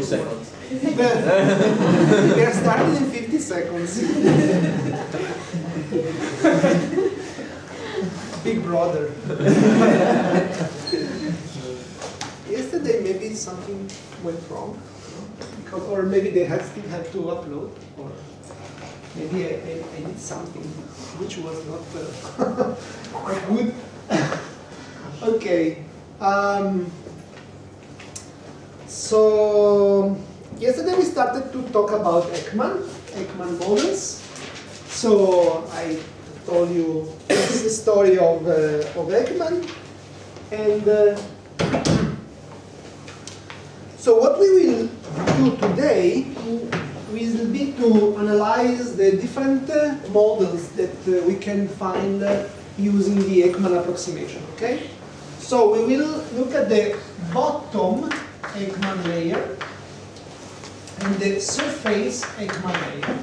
seconds. We are starting in 50 seconds. Big brother. Yesterday maybe something went wrong, because, or maybe they still had to upload, or maybe I did something which was not good. Okay. So yesterday we started to talk about Ekman models. So I told you this is the story of Ekman, and so what we will do today will be to analyze the different models that we can find using the Ekman approximation. Okay, so we will look at the bottom Ekman layer and the surface Ekman layer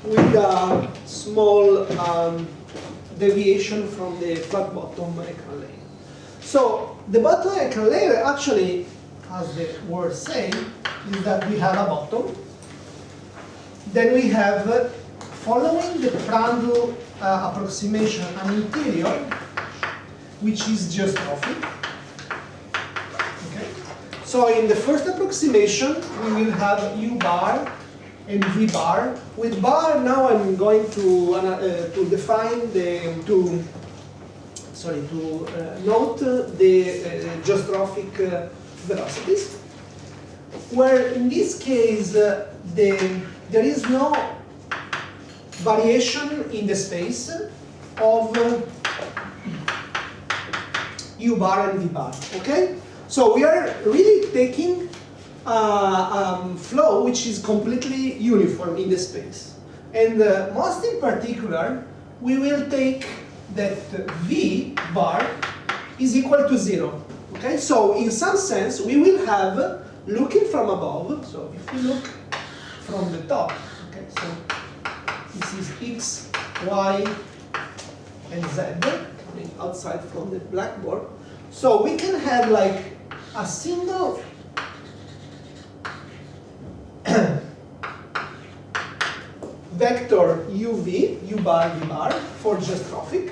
with a small deviation from the flat bottom Ekman layer. So the bottom Ekman layer actually, as the word says, is that we have a bottom. Then we have, following the Prandtl approximation, an interior which is geostrophic. Okay. So in the first approximation, we will have U bar and V bar. With bar, now I'm going to define to note the geostrophic velocities, where in this case there is no variation in the space of U bar and V bar. Okay, so we are really taking flow which is completely uniform in the space, and most in particular we will take that V bar is equal to 0. Okay, so in some sense we will have, looking from above, so if we look from the top, okay, so this is X, Y, and Z, coming outside from the blackboard. So we can have like a single vector UV, U bar, V bar, for geostrophic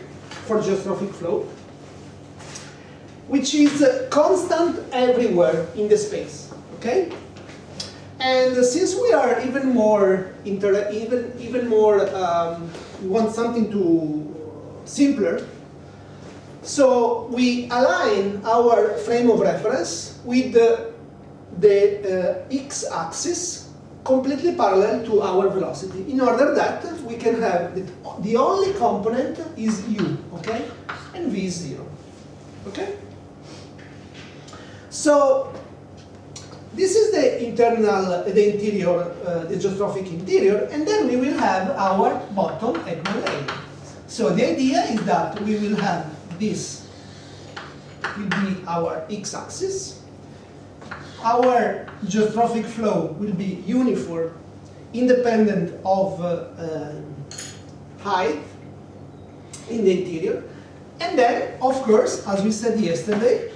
flow, which is constant everywhere in the space. Okay, and since we are even more we want something simpler. So we align our frame of reference with the x-axis completely parallel to our velocity, in order that we can have the only component is u, okay, and v is 0. Okay. So this is the interior, the geostrophic interior, and then we will have our bottom Ekman layer. So the idea is that we will have this will be our x-axis. Our geostrophic flow will be uniform, independent of height in the interior. And then, of course, as we said yesterday,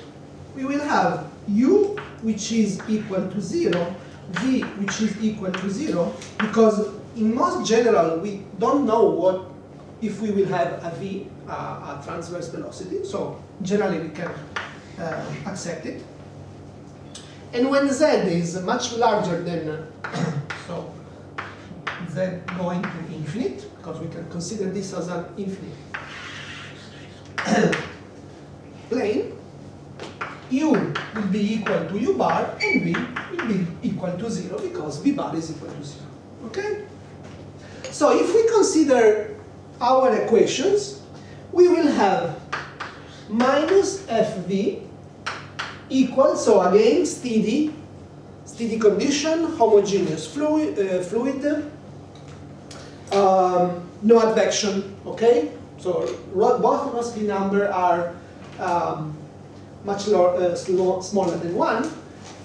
we will have u, which is equal to 0, v, which is equal to 0, because in most general, we don't know what if we will have a v, a transverse velocity, so generally we can accept it. And when z is much larger than, so z going to infinite, because we can consider this as an infinite plane, u will be equal to u bar and v will be equal to 0, because v bar is equal to 0. Okay? So if we consider our equations, we will have minus fv equal, so again, steady condition, homogeneous fluid, no advection, okay? So both velocity numbers are much smaller than 1.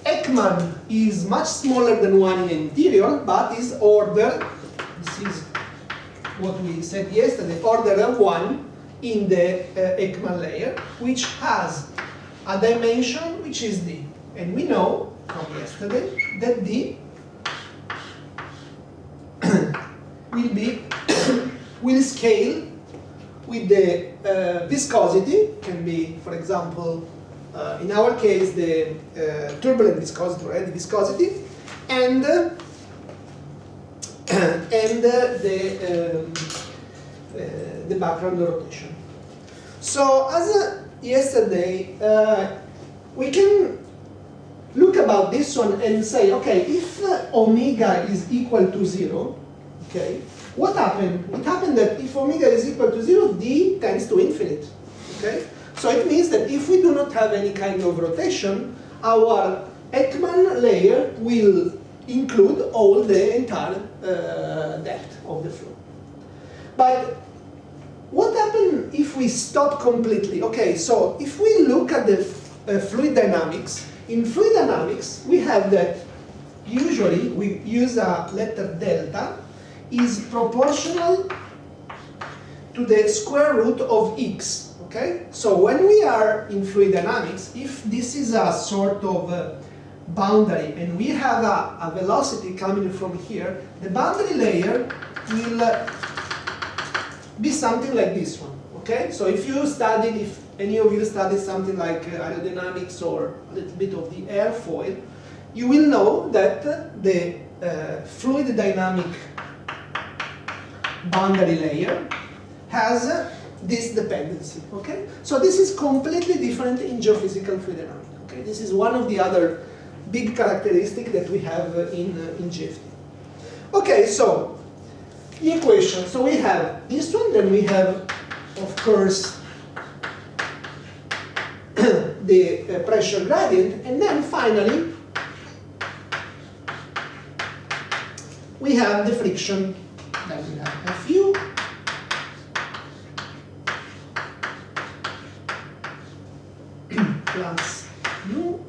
Ekman is much smaller than 1 in the interior, but is order, this is what we said yesterday, order of 1 in the Ekman layer, which has a dimension which is d. And we know from yesterday, that D will scale with the viscosity, can be, for example, in our case, the turbulent viscosity or eddy viscosity, and the background rotation. So as yesterday, we can look about this one and say, okay, if omega is equal to 0, okay, what happened? It happened that if omega is equal to 0, D tends to infinite. Okay? So it means that if we do not have any kind of rotation, our Ekman layer will include all the entire depth of the flow. But what happens if we stop completely? Okay, so if we look at the fluid dynamics, in fluid dynamics we have that usually we use a letter delta is proportional to the square root of x. Okay? So when we are in fluid dynamics, if this is a sort of boundary and we have a velocity coming from here, the boundary layer will be something like this one. Okay? So if you studied, if any of you studied something like aerodynamics or a little bit of the airfoil, you will know that the fluid dynamic boundary layer has this dependency. Okay? So this is completely different in geophysical fluid dynamics. Okay? This is one of the other big characteristics that we have in GFD. Okay, so the equation. So we have this one, then we have, of course, the pressure gradient, and then finally we have the friction. Then we have Fu plus U,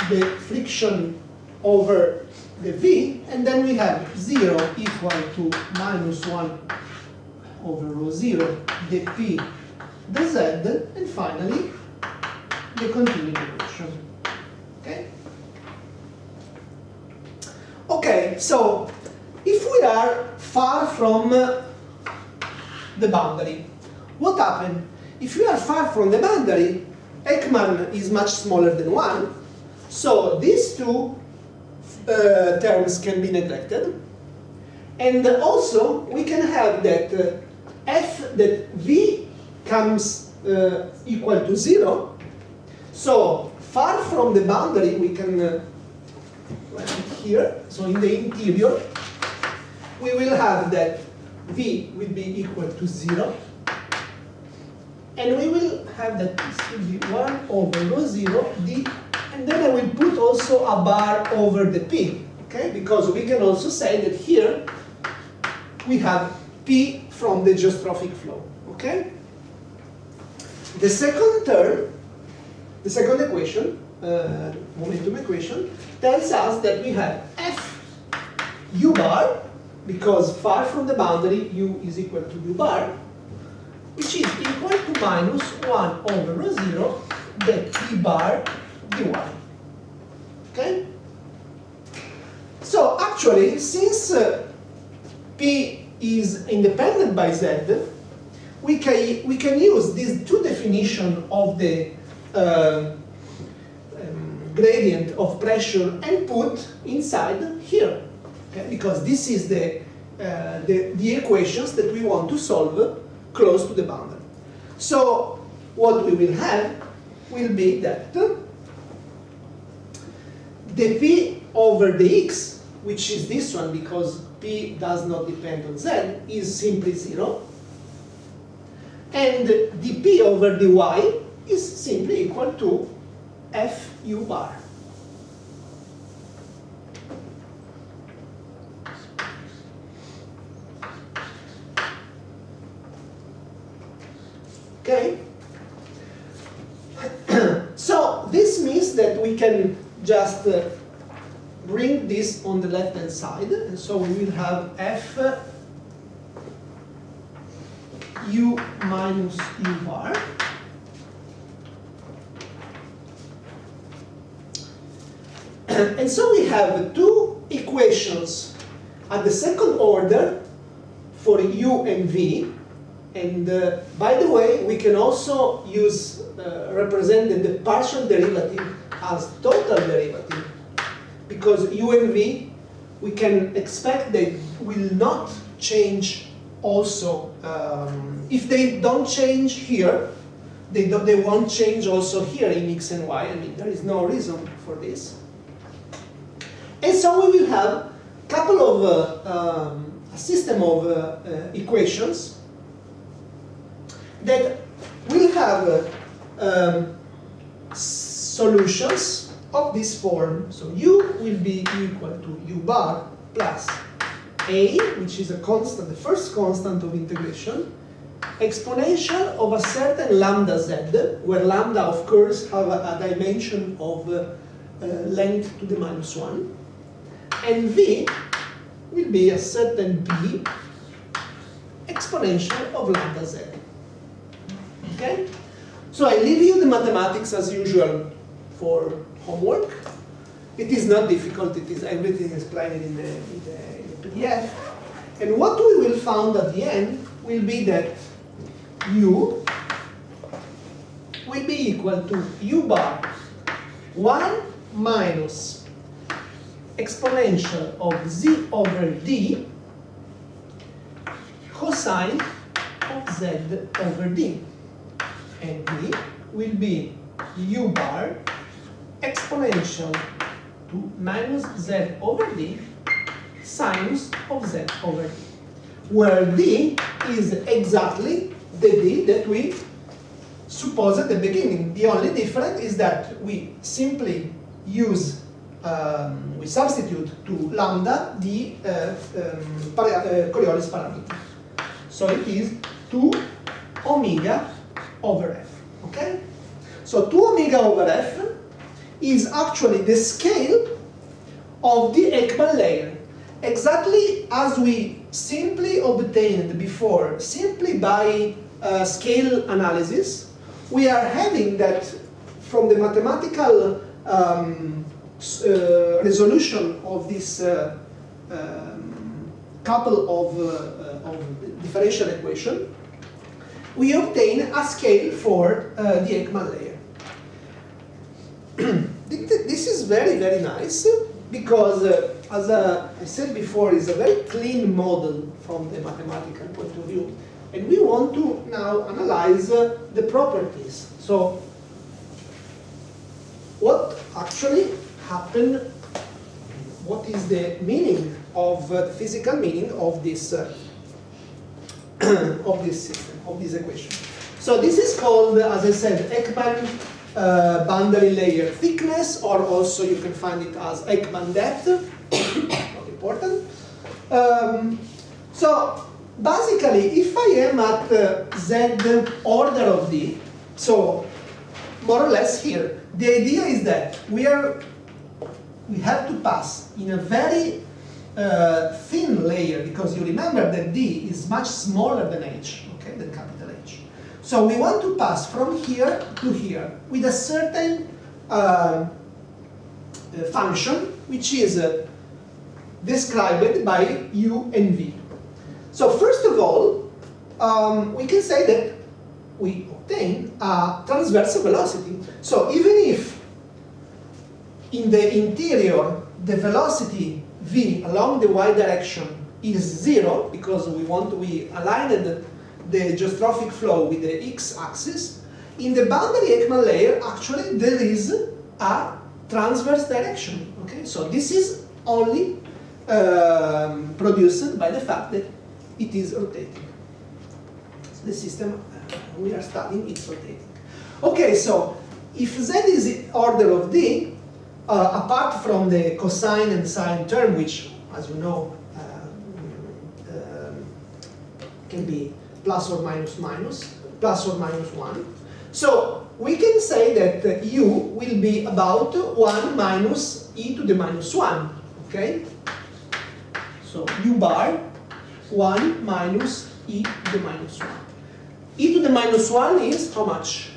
the friction over the V, and then we have 0 equal to minus 1 over rho 0, the P, the Z, and finally the continued equation. Okay? Okay, so if we are far from the boundary, what happens? If we are far from the boundary, Ekman is much smaller than 1, so these two terms can be neglected. And also, we can have that that V comes equal to 0. So, far from the boundary, we can write it here. So, in the interior, we will have that V will be equal to 0. And we will have that this will be 1 over rho 0 D. And then I will put also a bar over the P. Okay? Because we can also say that here we have P from the geostrophic flow. Okay? The second term, the second equation, momentum equation, tells us that we have F U bar, because far from the boundary U is equal to U bar, which is equal to minus 1 over rho 0, the P bar dy. Okay? So actually, since P is independent by Z, we can use these two definitions of the gradient of pressure and put inside here. Okay? Because this is the equations that we want to solve close to the boundary. So what we will have will be that the P over the X, which is this one because P does not depend on Z, is simply 0. And the P over the Y is simply equal to Fu bar. Okay? So this means that we can just bring this on the left-hand side, and so we will have F U minus U bar And so we have two equations at the second order for u and v. And by the way, we can also use represent the partial derivative as total derivative, because u and v, we can expect they will not change also. If they don't change here, they won't change also here in x and y. I mean, there is no reason for this. And so we will have a system of equations that will have solutions of this form. So u will be equal to u bar plus a, which is a constant, the first constant of integration, exponential of a certain lambda z, where lambda, of course, have a dimension of length to the minus 1, and v will be a certain b exponential of lambda z. Okay? So I leave you the mathematics as usual for homework. It is not difficult, it is everything explained in the PDF. And what we will find at the end will be that u will be equal to u bar 1 minus exponential of z over d cosine of z over d. And d will be u bar exponential to minus z over d sinus of z over d, where d is exactly the d that we supposed at the beginning. The only difference is that we simply use, we substitute to lambda the Coriolis parameter. So it is 2 omega over f. Okay? So 2 omega over f is actually the scale of the Ekman layer, exactly as we simply obtained before, simply by scale analysis. We are having that from the mathematical resolution of this couple of differential equation, we obtain a scale for the Ekman layer. This is very, very nice because, as I said before, it's a very clean model from the mathematical point of view. And we want to now analyze the properties. So, what actually happened? What is the meaning of the physical meaning of this system, of this equation? So this is called, as I said, Ekman boundary layer thickness, or also you can find it as Ekman depth. Not important. So basically, if I am at z order of d, so more or less here, the idea is that we have to pass in a very thin layer, because you remember that d is much smaller than h, okay, than capital H. So we want to pass from here to here with a certain function, which is described by u and v. So first of all, we can say that we obtain a transversal velocity. So even if in the interior the velocity v along the y direction is 0, because we aligned the geostrophic flow with the x-axis, in the boundary Ekman layer actually there is a transverse direction. Okay, so this is only produced by the fact that it is rotating. So the system we are studying is rotating. Okay, so if z is order of d, apart from the cosine and sine term, which, as you know, can be plus or minus 1. So we can say that u will be about 1 minus e to the minus 1. Okay? So u bar 1 minus e to the minus 1. E to the minus 1 is how much?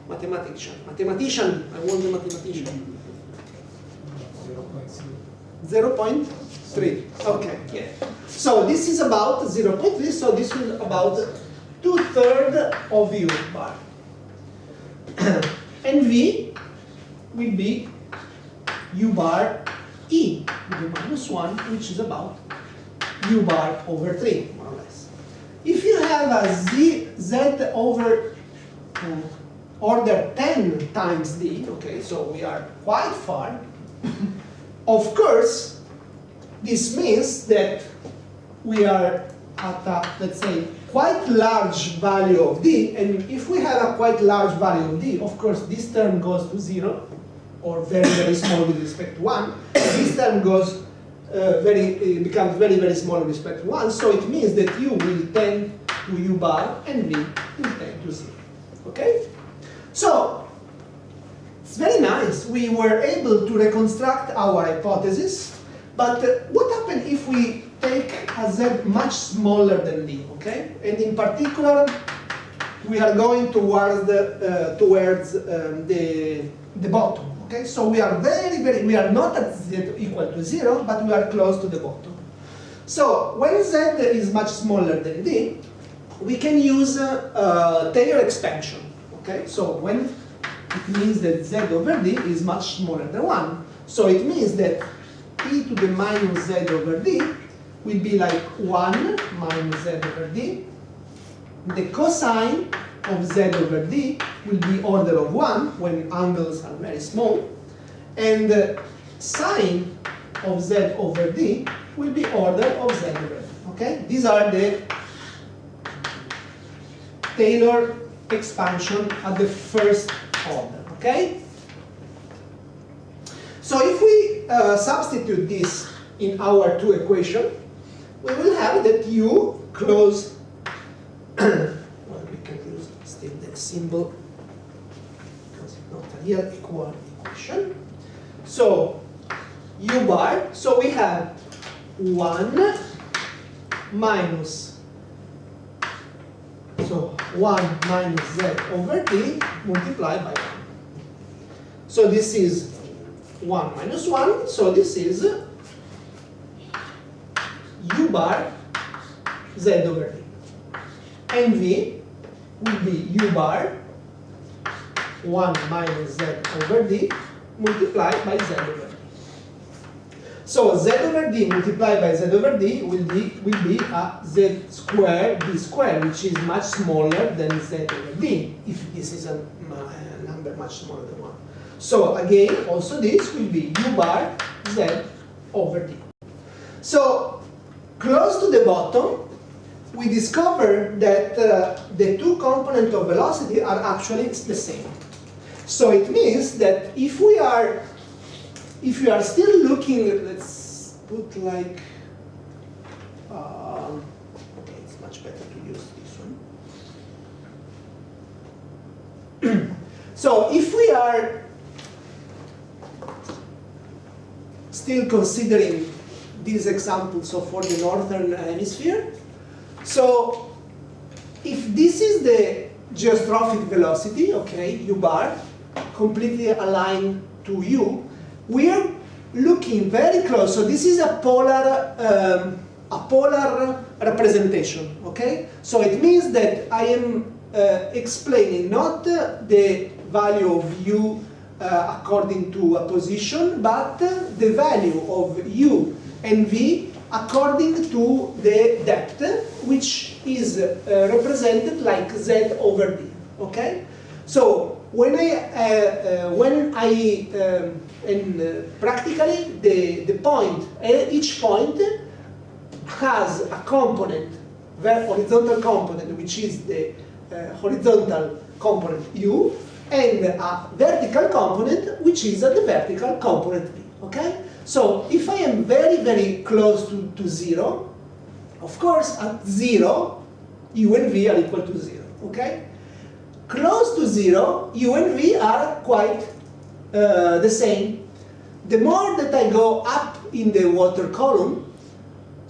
Mathematician. Mathematician, I want the mathematician. 0.3. Okay, yeah. So this is about 0.3, so this is about 2/3 of U bar. And V will be U bar E with the -1, which is about U bar over 3, more or less. If you have a Z over order 10 times D, okay, so we are quite far. Of course, this means that we are at a, let's say, quite large value of D, and if we have a quite large value of D, of course, this term goes to 0, or very, very small with respect to 1. This term goes becomes very, very small with respect to 1, so it means that U will tend to U bar and V will tend to 0. Okay? So, it's very nice. We were able to reconstruct our hypothesis, but what happens if we take a Z much smaller than D, okay? And in particular, we are going towards the bottom, okay? So we are we are not at Z equal to 0, but we are close to the bottom. So when Z is much smaller than D, we can use Taylor expansion, okay? So when it means that Z over D is much smaller than 1. So it means that e to the minus Z over D will be like 1 minus Z over D. The cosine of Z over D will be order of 1 when angles are very small. And the sine of Z over D will be order of Z over D. Okay? These are the Taylor expansion at the first order. Okay? So if we substitute this in our two equations, we will have that U close, well, we can use still the symbol because it's not a real equation. So U bar, so we have 1 minus, so 1 minus Z over D multiplied by 1. So this is 1 minus 1, so this is U bar Z over D. And V will be U bar 1 minus Z over D multiplied by Z over D. So Z over D multiplied by Z over D will be a Z square D square, which is much smaller than Z over D, if this is a number much smaller than 1. So again, also this will be U bar Z over D. So close to the bottom, we discover that the two components of velocity are actually the same. So it means that if we are still looking, let's put like, okay, it's much better to use this one. So if we are still considering these examples for the northern hemisphere, so if this is the geostrophic velocity, okay, U bar, completely aligned to U, we are looking very close. So this is a polar representation, okay? So it means that I am explaining not the value of U according to a position, but the value of U and V according to the depth, which is represented like Z over D, okay? So when practically the point, each point has a component, horizontal component, which is the horizontal component U, and a vertical component, which is the vertical component V, okay? So if I am very, very close to 0, of course at 0, U and V are equal to 0, okay? Close to 0, U and V are quite the same. The more that I go up in the water column,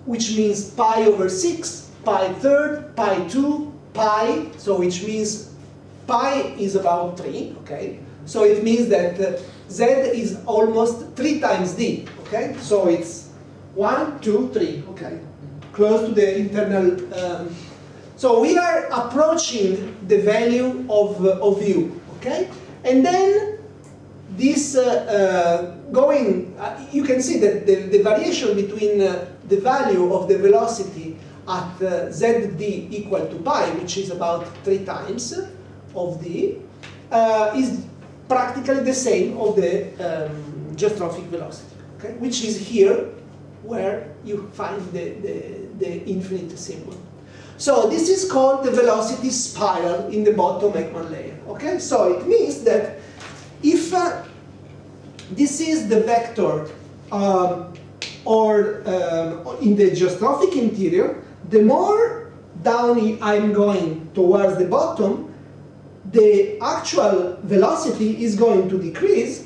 which means pi over 6, pi third, pi 2, pi, so which means pi is about 3, okay? So it means that z is almost 3 times d, okay? So it's 1, 2, 3, okay? Close to the internal. So we are approaching the value of u, okay? And then this you can see that the variation between the value of the velocity at zd equal to pi, which is about 3 times of d, is practically the same of the geostrophic velocity, okay? Which is here where you find the infinite symbol. So this is called the velocity spiral in the bottom Ekman layer, okay? So it means that if this is the vector in the geostrophic interior, the more down I'm going towards the bottom, the actual velocity is going to decrease,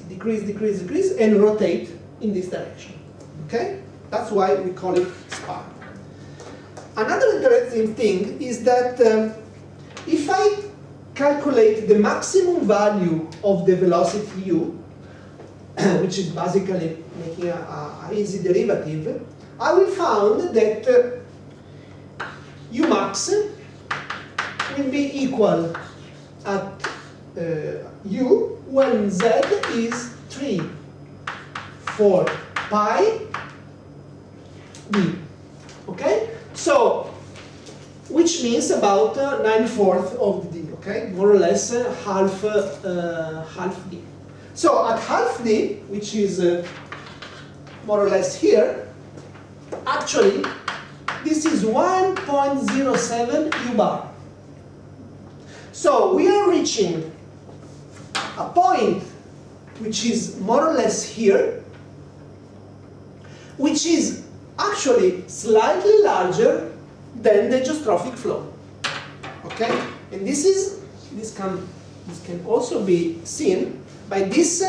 and rotate in this direction, okay? That's why we call it spiral. Another interesting thing is that if I calculate the maximum value of the velocity u, which is basically making an easy derivative, I will find that u max will be equal at u when z is 3, 4 pi d, okay? So, which means about 9/4 of d, okay? More or less half d. So at half d, which is more or less here, actually this is 1.07 u bar. So we are reaching a point which is more or less here, which is actually slightly larger than the geostrophic flow, okay? And this can also be seen by this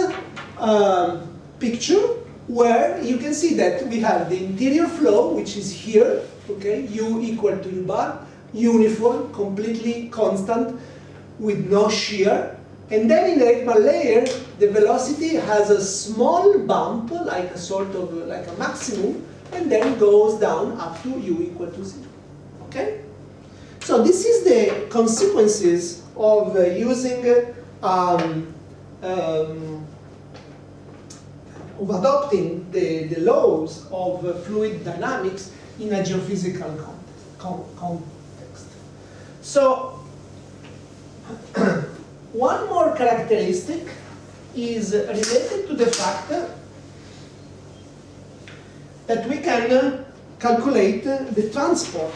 picture, where you can see that we have the interior flow, which is here, okay? U equal to u bar, uniform, completely constant, with no shear. And then in the Ekman layer, the velocity has a small bump, like a sort of like a maximum, and then goes down up to u equal to 0, okay? So this is the consequences of using, of adopting the laws of fluid dynamics in a geophysical context. So one more characteristic is related to the fact that we can calculate the transport.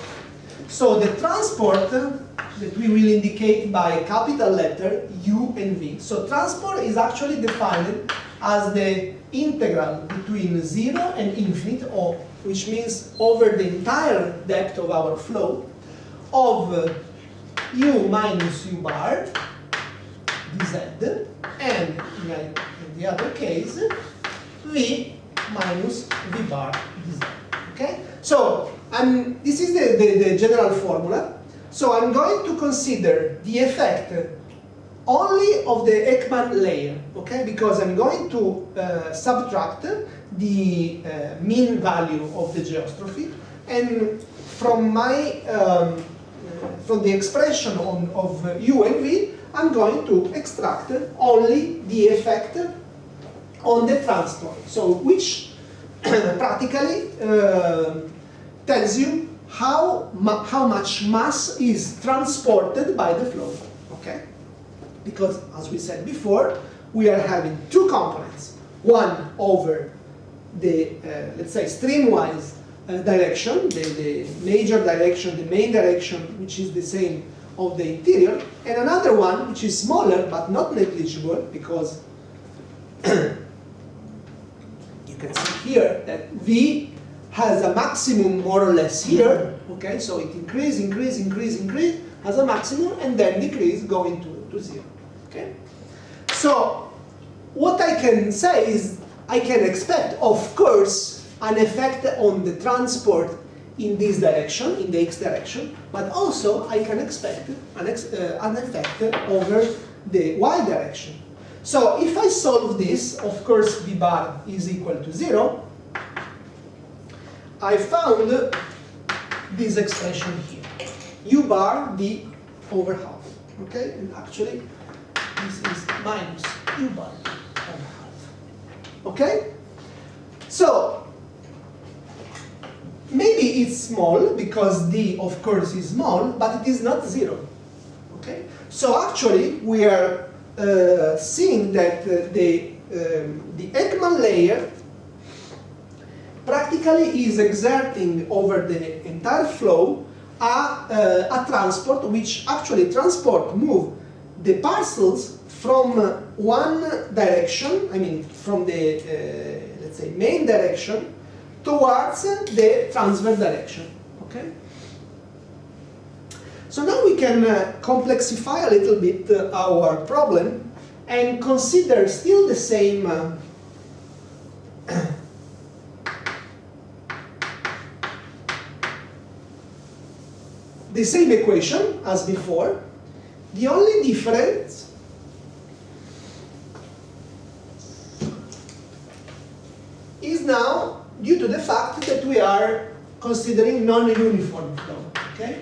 So the transport that we will indicate by capital letter U and V. So transport is actually defined as the integral between 0 and infinite, or which means over the entire depth of our flow, of U minus U bar dz, and in the other case, V minus V bar dz. Okay? So this is the general formula. So I'm going to consider the effect only of the Ekman layer, okay? Because I'm going to subtract the mean value of the geostrophy, and from my from the expression of U and V, I'm going to extract only the effect on the transport. So which practically tells you how much mass is transported by the flow, okay? Because, as we said before, we are having two components. One over the, let's say, streamwise direction, the major direction, the main direction, which is the same of the interior, and another one, which is smaller, but not negligible, because you can see here that V has a maximum more or less here, okay? So it increase, has a maximum, and then decrease, going to 0, okay? So what I can say is I can expect, of course, an effect on the transport in this direction, in the x direction, but also I can expect an effect over the y direction. So if I solve this, of course v bar is equal to 0, I found this expression here, u bar v over half, okay? And actually, this is minus u bar over half, okay? So, maybe it's small, because d, of course, is small, but it is not 0, okay? So actually, we are seeing that the Ekman layer practically is exerting over the entire flow a transport which actually move the parcels from one direction, I mean from the, let's say, main direction towards the transverse direction, okay? So now we can complexify a little bit our problem and consider still the same the same equation as before. The only difference is now due to the fact that we are considering non-uniform flow, okay?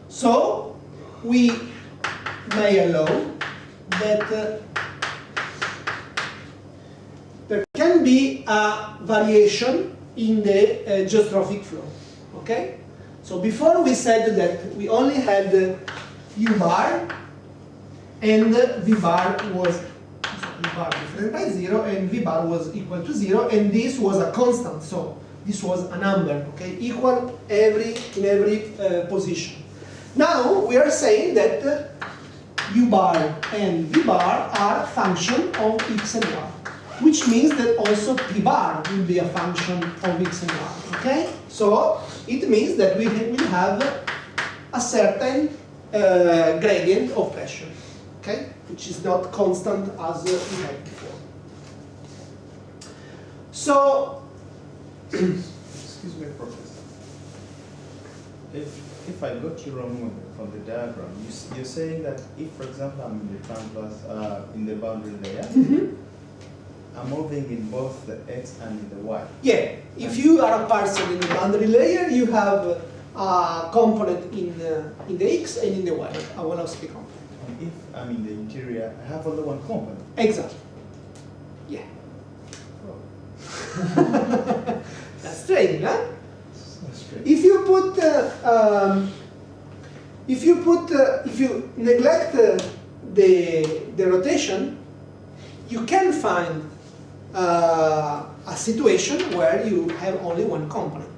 So we may allow that there can be a variation in the geostrophic flow, okay? So before we said that we only had u bar and v bar was different by 0 and v bar was equal to 0, and this was a constant, so this was a number, okay, equal in every position. Now we are saying that u bar and v bar are function of x and y, which means that also p bar will be a function of x and y, okay? So it means that we will have a certain gradient of pressure, okay? Which is not constant as we had before. So, excuse me, Professor. If I got you wrong from the diagram, you're saying that if, for example, I'm in the transverse, in the boundary layer, I'm moving in both the x and in the y. Yeah, if you are a parcel in the boundary layer, you have a component in the x and in the y, a velocity component. And if I'm in the interior, I have only one component. Exactly. Yeah. Oh. That's strange, huh? That's strange. If you neglect the rotation, you can find a situation where you have only one component.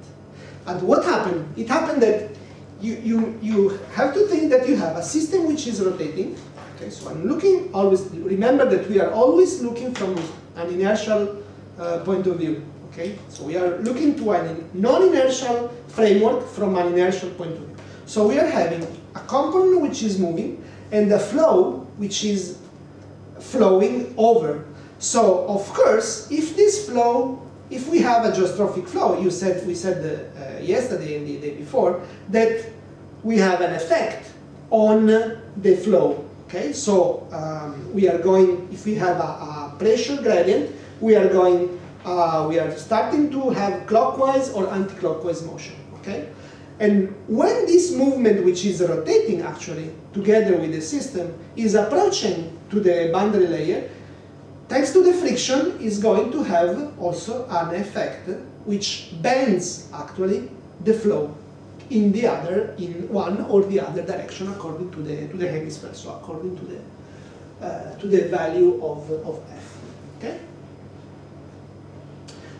And what happened? It happened that you have to think that you have a system which is rotating. Okay, so I'm looking always, remember that we are always looking from an inertial point of view. Okay, so we are looking to a non-inertial framework from an inertial point of view. So we are having a component which is moving and a flow which is flowing over. So of course, if this flow, if we have a geostrophic flow, we said yesterday and the day before that we have an effect on the flow. Okay, so we are going, if we have a pressure gradient, we are starting to have clockwise or anti-clockwise motion. Okay, and when this movement, which is rotating actually together with the system, is approaching to the boundary layer, thanks to the friction, is going to have also an effect which bends actually the flow in one or the other direction according to the hemisphere, so according to the value of f. Okay.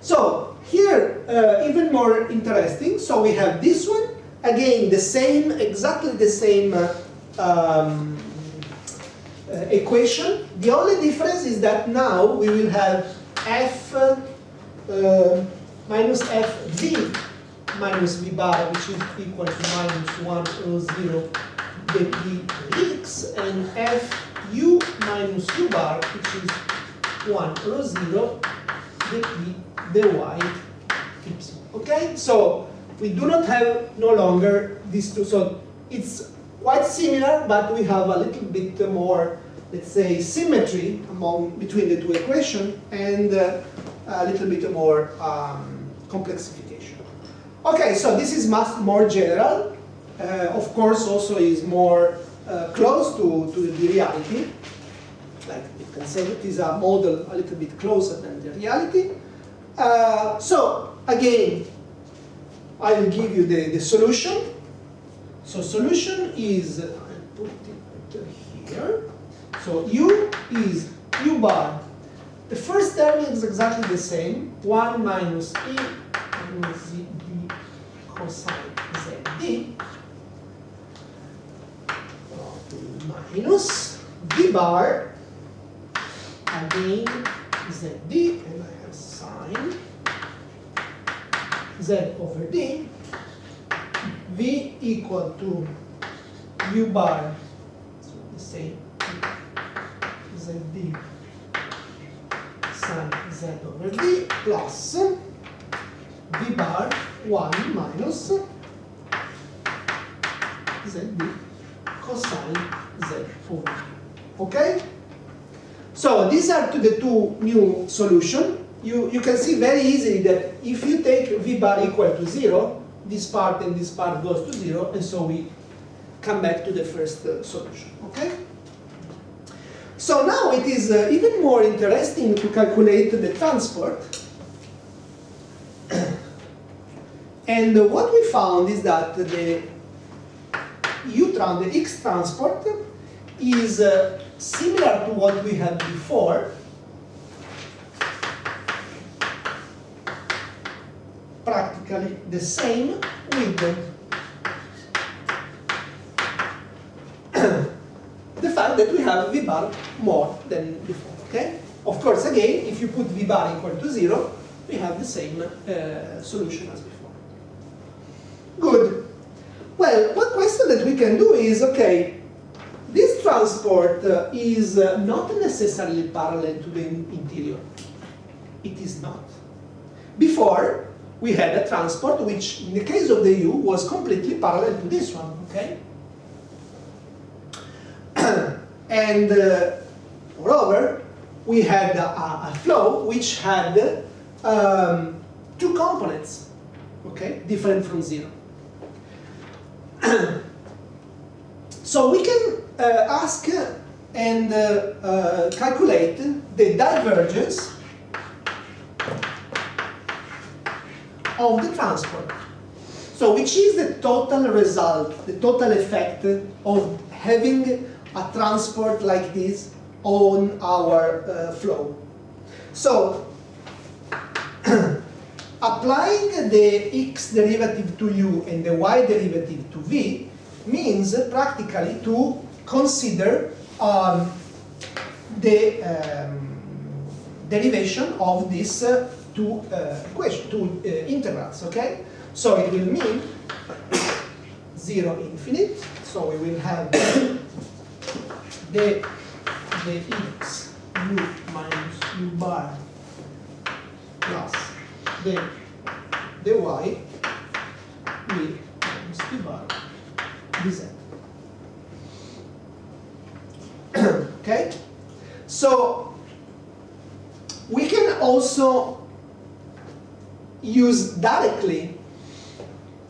So here, even more interesting. So we have this one again, exactly the same equation. The only difference is that now we will have f minus fv minus v bar, which is equal to minus 1 rho 0 dx, and fu minus u bar, which is 1 rho 0 dp the y epsilon. Okay, so we do not have no longer these two. So it's quite similar, but we have a little bit more, let's say, symmetry between the two equations, and a little bit more complexification. Okay, so this is much more general. Of course, also is more close to the reality. Like you can say it is a model a little bit closer than the reality. So again, I will give you the solution. So solution is, I'll put it here. So U is U bar. The first term is exactly the same. 1 minus E minus ZD cosine ZD minus D bar, again ZD, and I have sine Z over D, V equal to U bar, so the same ZD sine Z over D plus V bar 1 minus ZD cosine Z over D. Okay? So these are the two new solutions. You can see very easily that if you take V bar equal to 0, this part and this part goes to 0, and so we come back to the first solution. Okay? So now it is even more interesting to calculate the transport. And what we found is that the the X transport is similar to what we had before, practically the same with the fact that we have V bar more than before. Okay? Of course, again, if you put V bar equal to 0, we have the same solution as before. Good. Well, one question that we can do is, okay, this transport is not necessarily parallel to the interior. It is not. Before, we had a transport which, in the case of the U, was completely parallel to this one, okay? And moreover, we had a flow which had two components, okay, different from 0. So we can ask and calculate the divergence of the transport. So which is the total result, the total effect of having a transport like this on our flow. So applying the X derivative to U and the Y derivative to V means practically to consider the derivation of these two integrals, okay? So it will mean 0 infinite, so we will have the X U minus U bar plus the Y V minus V bar dz. Okay? So we can also use directly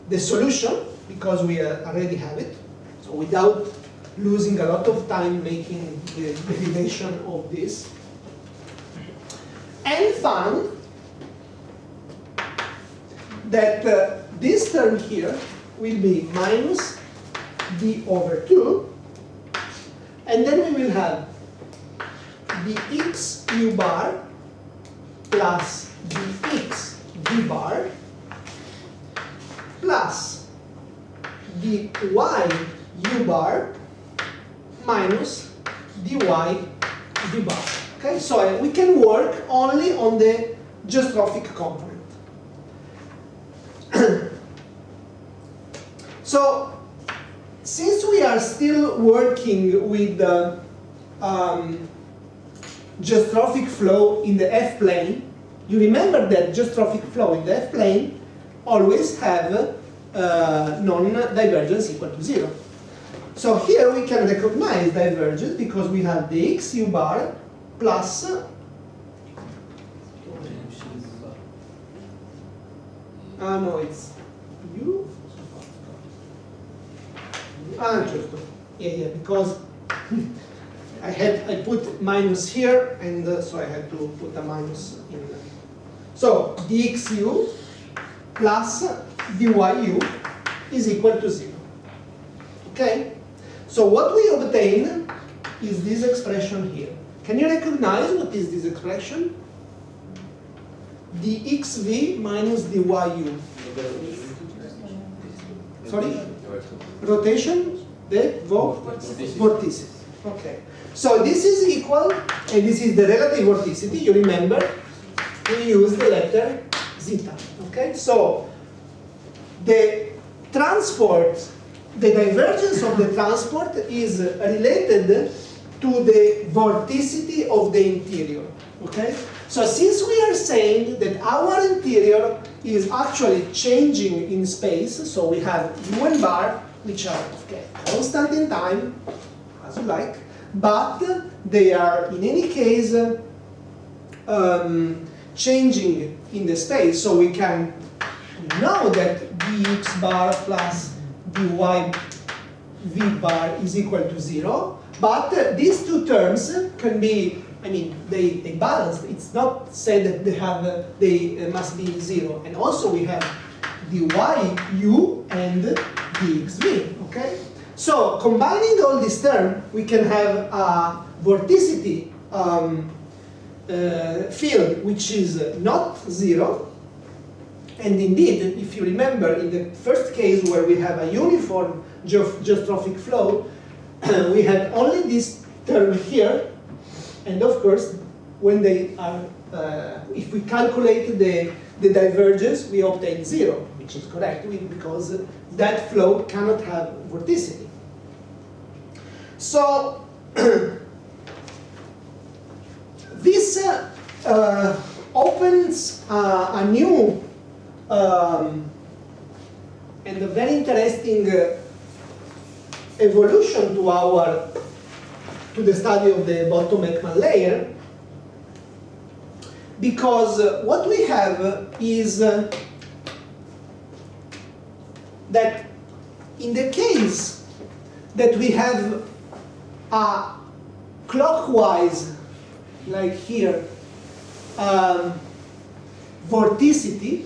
the solution because we already have it, so without losing a lot of time making the derivation of this, and find that this term here will be minus d over 2, and then we will have the x u bar plus the x v bar plus the y u bar minus dy v bar. Okay, so we can work only on the geostrophic component. So, since we are still working with the geostrophic flow in the F-plane, You remember that geostrophic flow in the F-plane always have non-divergence equal to 0. So here we can recognize divergence because we have the x u bar plus no, it's u. Giusto. Yeah, because I put minus here, and so I had to put a minus in. So dxu plus dyu is equal to 0. Okay? So what we obtain is this expression here. Can you recognize what is this expression? dxv minus dyu. Sorry? Rotation? The vorticity. Okay. So this is equal, and this is the relative vorticity. You remember, we use the letter zeta. Okay? So the transport, the divergence of the transport is related to the vorticity of the interior. Okay? So since we are saying that our interior is actually changing in space, so we have u and bar, which are constant in time, as you like, but they are in any case changing in the space, so we can know that dx bar plus dy v bar is equal to 0, but these two terms can be, they balance. It's not said that they must be 0. And also we have dy u and dxv, okay? So combining all these terms, we can have a vorticity field which is not 0. And indeed, if you remember, in the first case where we have a uniform geostrophic flow, we had only this term here. And of course, when they are, if we calculate the divergence, we obtain 0, which is correct, because that flow cannot have vorticity. So this opens a new and a very interesting evolution to the study of the bottom Ekman layer, because what we have is that in the case that we have a clockwise, like here, vorticity,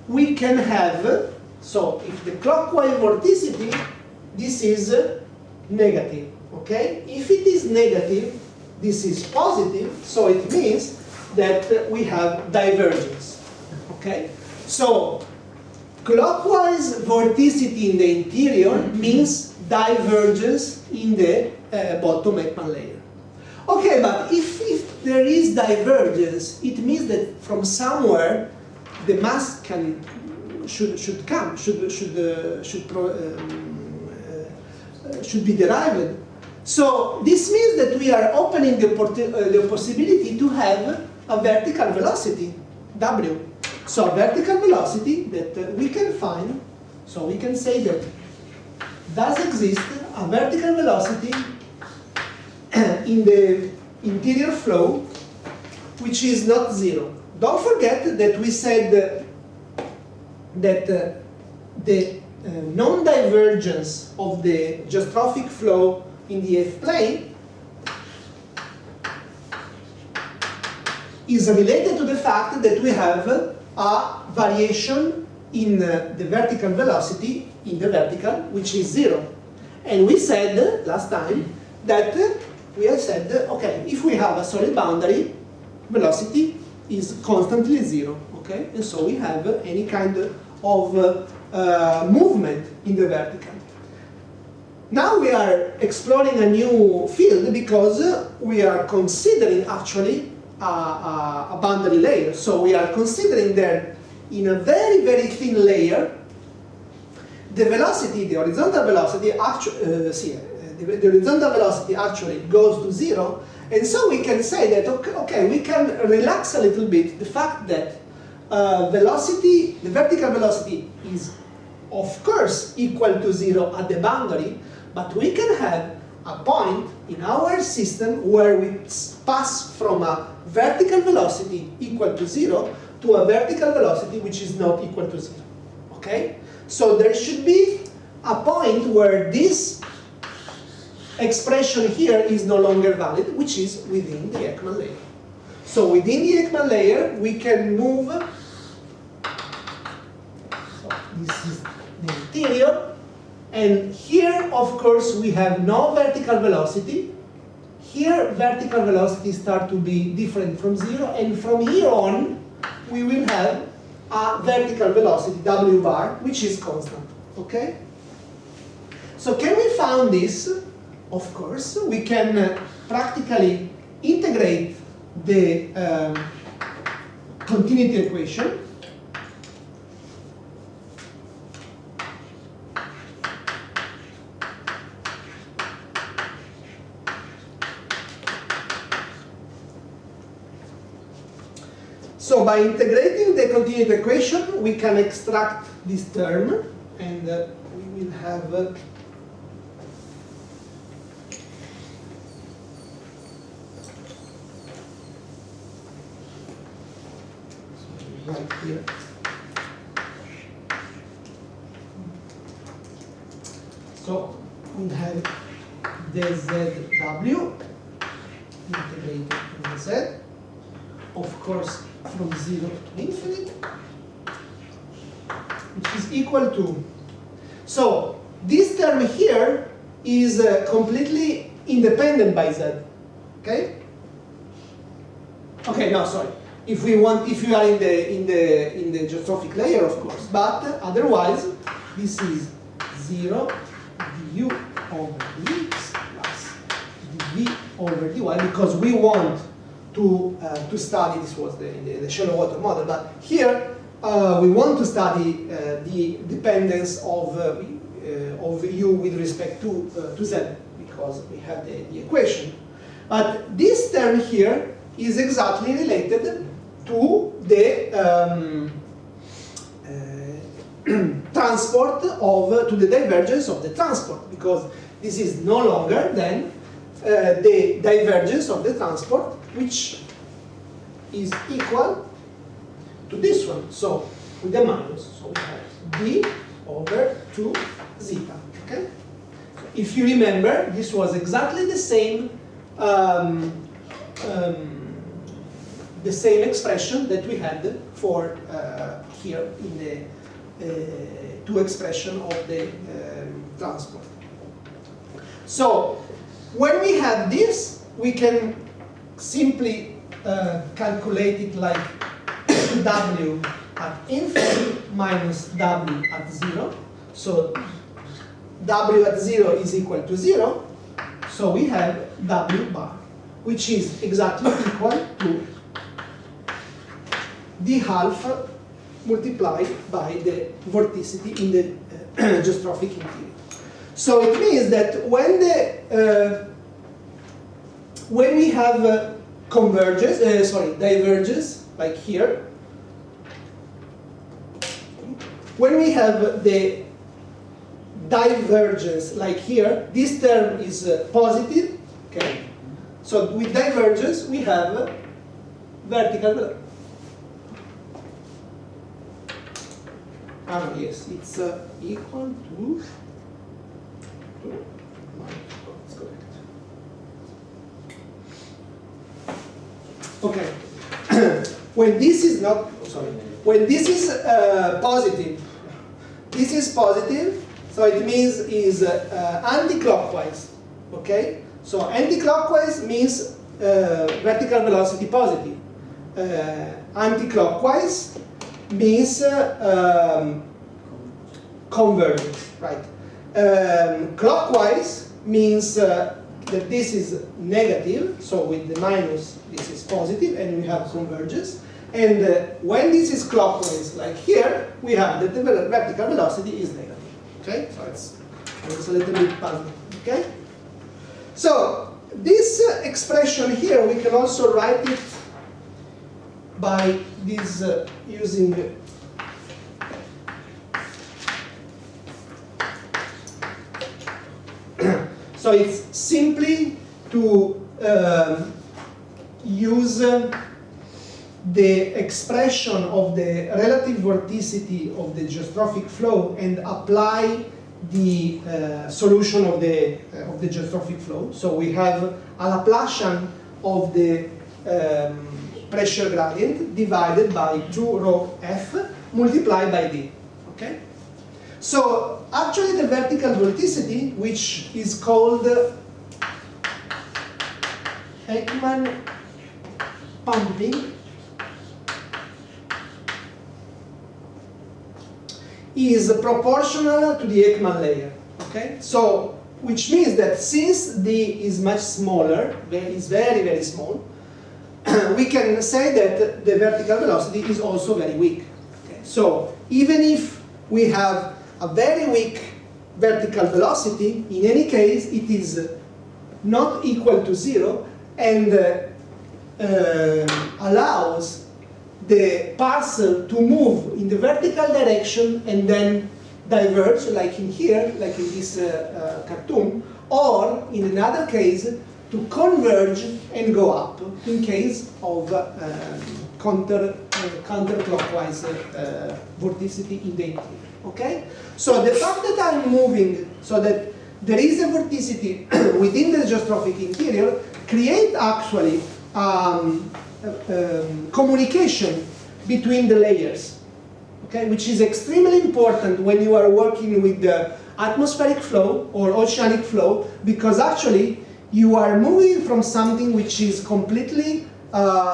we can have, so if the clockwise vorticity, this is negative, okay? If it is negative, this is positive, so it means that we have divergence, okay? So clockwise vorticity in the interior means divergence in the bottom Ekman layer. Okay, but if there is divergence, it means that from somewhere the mass should be derived. So this means that we are opening the possibility to have a vertical velocity, w. So a vertical velocity that we can find, so we can say that does exist a vertical velocity in the interior flow which is not 0. Don't forget that we said that the non-divergence of the geostrophic flow in the F-plane is related to the fact that we have a variation in the vertical velocity in the vertical, which is 0. And we said last time that we have said, okay, if we have a solid boundary, velocity is constantly 0, okay? And so we have any kind of movement in the vertical. Now we are exploring a new field because we are considering actually a boundary layer. So we are considering that in a very, very thin layer, the velocity, the horizontal velocity, the horizontal velocity actually goes to 0, and so we can say that, okay, we can relax a little bit the fact that velocity, the vertical velocity is of course equal to 0 at the boundary, but we can have a point in our system where we pass from a vertical velocity equal to 0 to a vertical velocity which is not equal to 0. Okay? So there should be a point where this expression here is no longer valid, which is within the Ekman layer. So within the Ekman layer, we can move. So this is the interior. And here, of course, we have no vertical velocity. Here, vertical velocity start to be different from 0. And from here on, we will have a vertical velocity, W bar, which is constant. Okay? So can we find this? Of course, we can practically integrate the continuity equation. So by integrating the continuity equation, we can extract this term, and we will have right here. So we have the ZW integrated to the Z, of course, from 0 to infinite, which is equal to. So this term here is completely independent by Z. Okay? Okay, no, sorry. If we want, if you are in the geostrophic layer, of course, but otherwise, this is 0 du over dx plus dv over dy, because we want to study, this was the shallow water model, but here we want to study the dependence of u with respect to z, because we have the equation. But this term here is exactly related to the transport of, to the divergence of the transport, because this is no longer than the divergence of the transport, which is equal to this one, so with the minus. So we have d over 2 zeta. Okay? If you remember, this was exactly the same expression that we had for here in the two expression of the transport. So when we have this, we can simply calculate it like w at infinity minus w at 0. So w at 0 is equal to 0. So we have w bar, which is exactly equal to d half multiplied by the vorticity in the geostrophic interior. So it means that when we have divergence, like here, when we have the divergence, like here, this term is positive. Okay, so with divergence we have vertical velocity. Yes, it's equal to it's correct. Okay. When this is not, sorry, when this is positive, this is positive, so it means is anti-clockwise. Okay? So anti-clockwise means vertical velocity positive. Anti-clockwise means convergence, right? Clockwise means that this is negative, so with the minus this is positive, and we have convergence. And when this is clockwise, like here, we have that the vertical velocity is negative. Okay, so it's a little bit puzzling. Okay, So this expression here, we can also write it by this using so it's simply to use the expression of the relative vorticity of the geostrophic flow and apply the solution of the geostrophic flow. So we have a Laplacian of the pressure gradient divided by 2 rho f multiplied by d. Okay? So actually the vertical vorticity, which is called Ekman pumping, is proportional to the Ekman layer. Okay? So, which means that since d is much smaller, is very, very small, we can say that the vertical velocity is also very weak. Okay? So, even if we have a very weak vertical velocity, in any case, it is not equal to 0 and allows the parcel to move in the vertical direction and then diverge, like in here, like in this cartoon, or in another case, to converge and go up in case of counterclockwise vorticity in the interior. Okay? So the fact that I'm moving so that there is a vorticity within the geostrophic interior create actually communication between the layers, okay, which is extremely important when you are working with the atmospheric flow or oceanic flow, because actually you are moving from something which is completely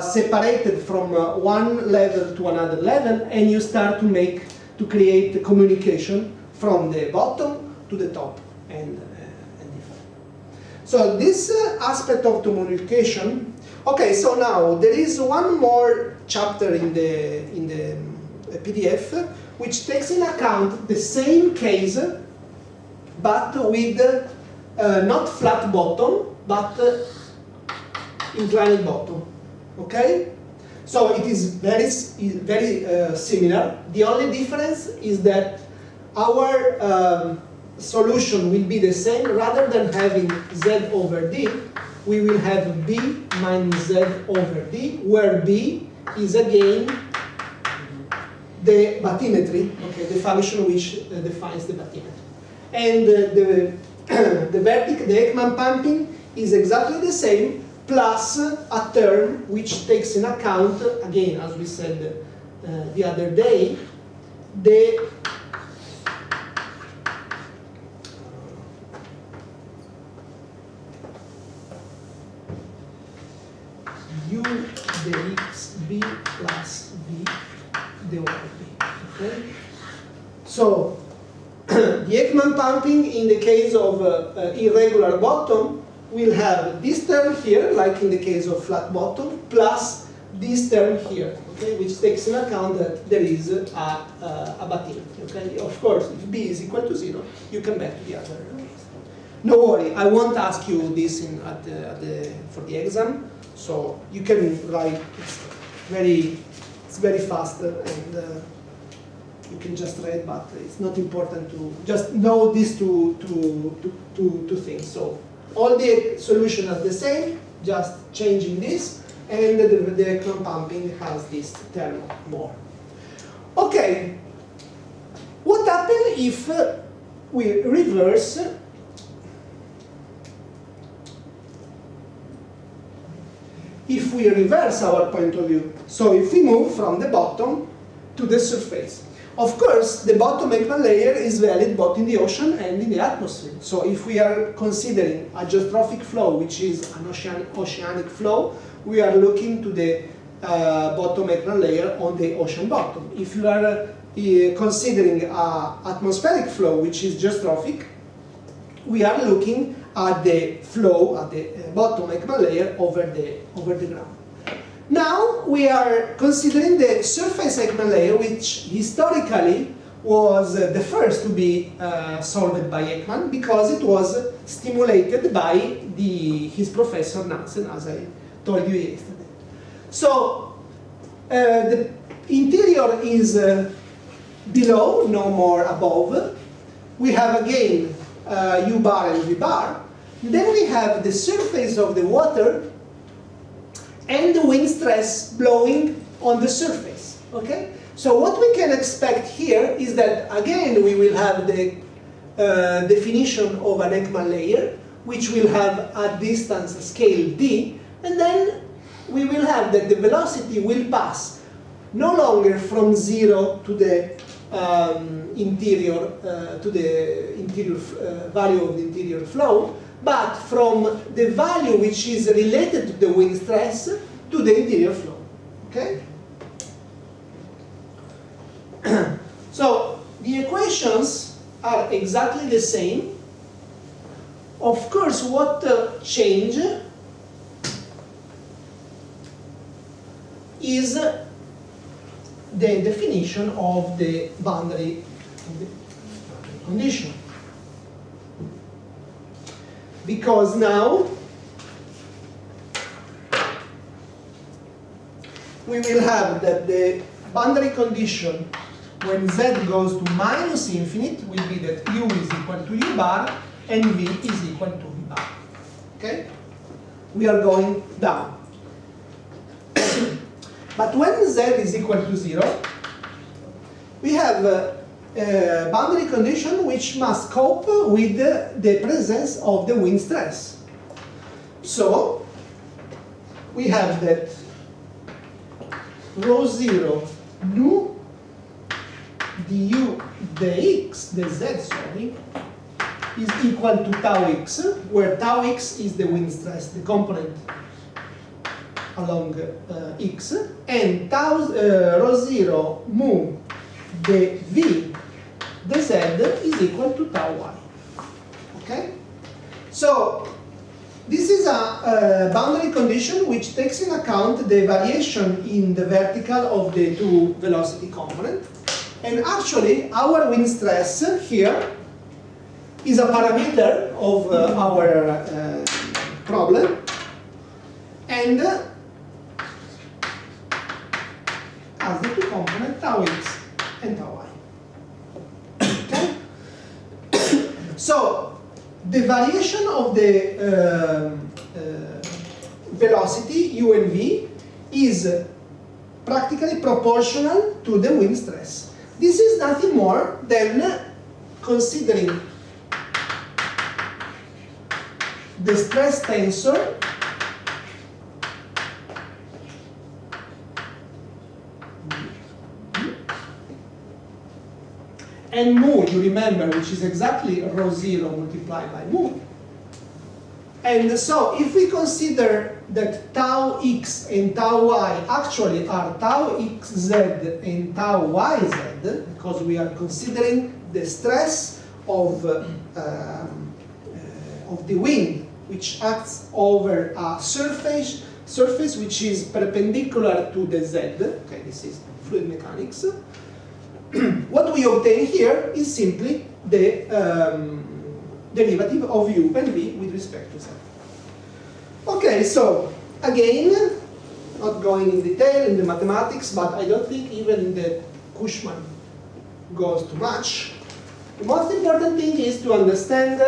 separated from one level to another level, and you start to create the communication from the bottom to the top and different. So this aspect of communication. Okay, so now there is one more chapter in the PDF which takes in account the same case, but with not flat bottom, but inclined bottom. Okay, so it is very similar. The only difference is that our solution will be the same. Rather than having z over d, we will have b minus z over d, where b is again the bathymetry, okay, the function which defines the bathymetry. And the Ekman pumping is exactly the same, plus a term which takes in account, again, as we said the other day, the u dx b plus b d over b. Okay? So the Ekman pumping in the case of irregular bottom will have this term here, like in the case of flat bottom, plus this term here, okay, which takes in account that there is a bathymetry. Okay? Of course, if b is equal to 0, you come back to the other case. No worry, I won't ask you this for the exam, so you can write. It's very fast, and you can just read, but it's not important to just know these two things. So all the solution are the same, just changing this, and the Ekman pumping has this term more. Okay, what happens if we reverse our point of view? So if we move from the bottom to the surface. Of course, the bottom Ekman layer is valid both in the ocean and in the atmosphere. So if we are considering a geostrophic flow, which is an oceanic flow, we are looking to the bottom Ekman layer on the ocean bottom. If you are considering an atmospheric flow, which is geostrophic, we are looking at the flow at the bottom Ekman layer over the ground. Now we are considering the surface Ekman layer, which historically was the first to be solved by Ekman because it was stimulated by his professor Nansen, as I told you yesterday. So the interior is below, no more above. We have again U bar and V bar. Then we have the surface of the water and the wind stress blowing on the surface. Okay? So what we can expect here is that again we will have the definition of an Ekman layer, which will have a distance scale d, and then we will have that the velocity will pass no longer from 0 to the interior value of the interior flow, but from the value which is related to the wind stress to the interior flow. Okay? So the equations are exactly the same. Of course, what change is the definition of the boundary condition. Because now we will have that the boundary condition when z goes to minus infinite will be that u is equal to u bar and v is equal to v bar. Okay? We are going down. But when z is equal to 0, we have a boundary condition which must cope with the presence of the wind stress. So we have that rho 0 nu du dx, the z, sorry, is equal to tau x, where tau x is the wind stress, the component along x, and tau rho 0 mu the v, the z, is equal to tau y. Okay? So this is a boundary condition which takes in account the variation in the vertical of the two velocity components. And actually, our wind stress here is a parameter of our problem, and has the two components tau x and tau y. Okay? So the variation of the velocity u and v is practically proportional to the wind stress. This is nothing more than considering the stress tensor and mu, you remember, which is exactly rho 0 multiplied by mu. And so if we consider that tau x and tau y actually are tau xz and tau yz, because we are considering the stress of the wind which acts over a surface which is perpendicular to the z. Okay, this is fluid mechanics. What we obtain here is simply the derivative of u and v with respect to z. Okay, so again, not going in detail in the mathematics, but I don't think even the Cushman goes too much. The most important thing is to understand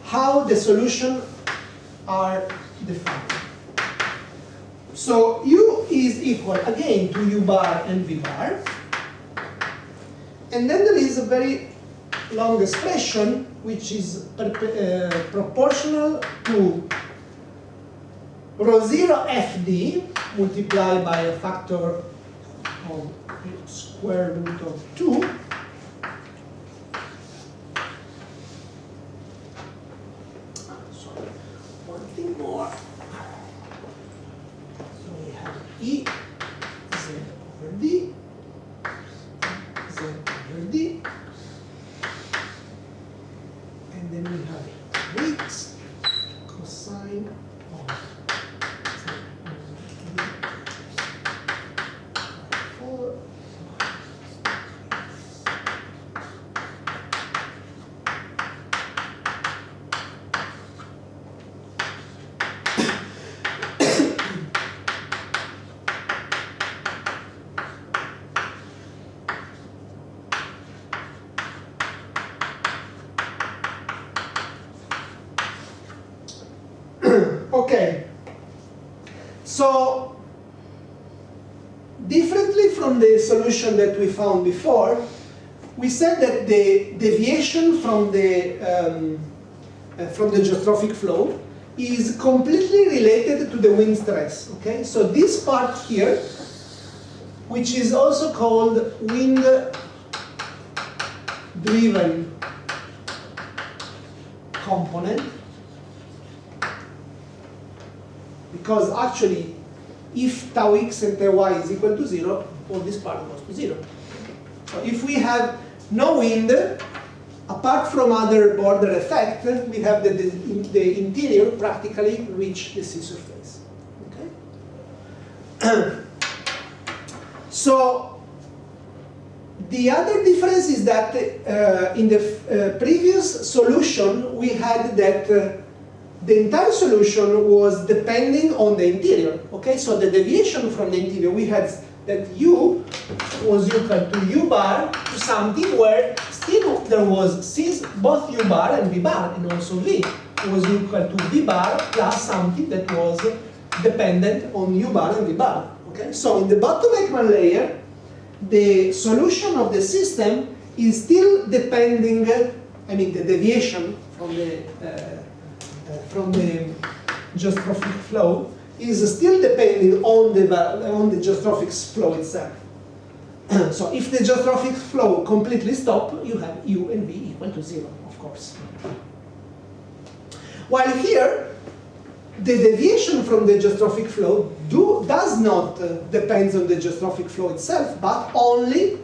how the solutions are defined. So u is equal again to u bar and v bar, and then there is a very long expression which is proportional to rho 0 FD multiplied by a factor of square root of 2 sorry, one thing more. So we have E z over d, z over d, and then we have weights cosine of z over d 4 Okay. So, differently from the solution that we found before, we said that the deviation from the geostrophic flow is completely related to the wind stress. Okay, so this part here, which is also called wind-driven component, because actually, if tau x and tau y is equal to 0, all this part goes to 0. So if we have no wind, apart from other border effect, we have the interior practically reach the sea surface. Okay? So the other difference is that in the previous solution we had that the entire solution was depending on the interior. Okay, so the deviation from the interior, we had that u was equal to u bar to something where still there was both u bar and v bar, and also v was equal to v bar plus something that was dependent on u bar and v bar. Okay, so in the bottom Ekman layer, the solution of the system is still depending, I mean the deviation from the geostrophic flow is still depending on the geostrophic flow itself. So if the geostrophic flow completely stops, you have u and v equal to 0, of course. While here, the deviation from the geostrophic flow does not depend on the geostrophic flow itself, but only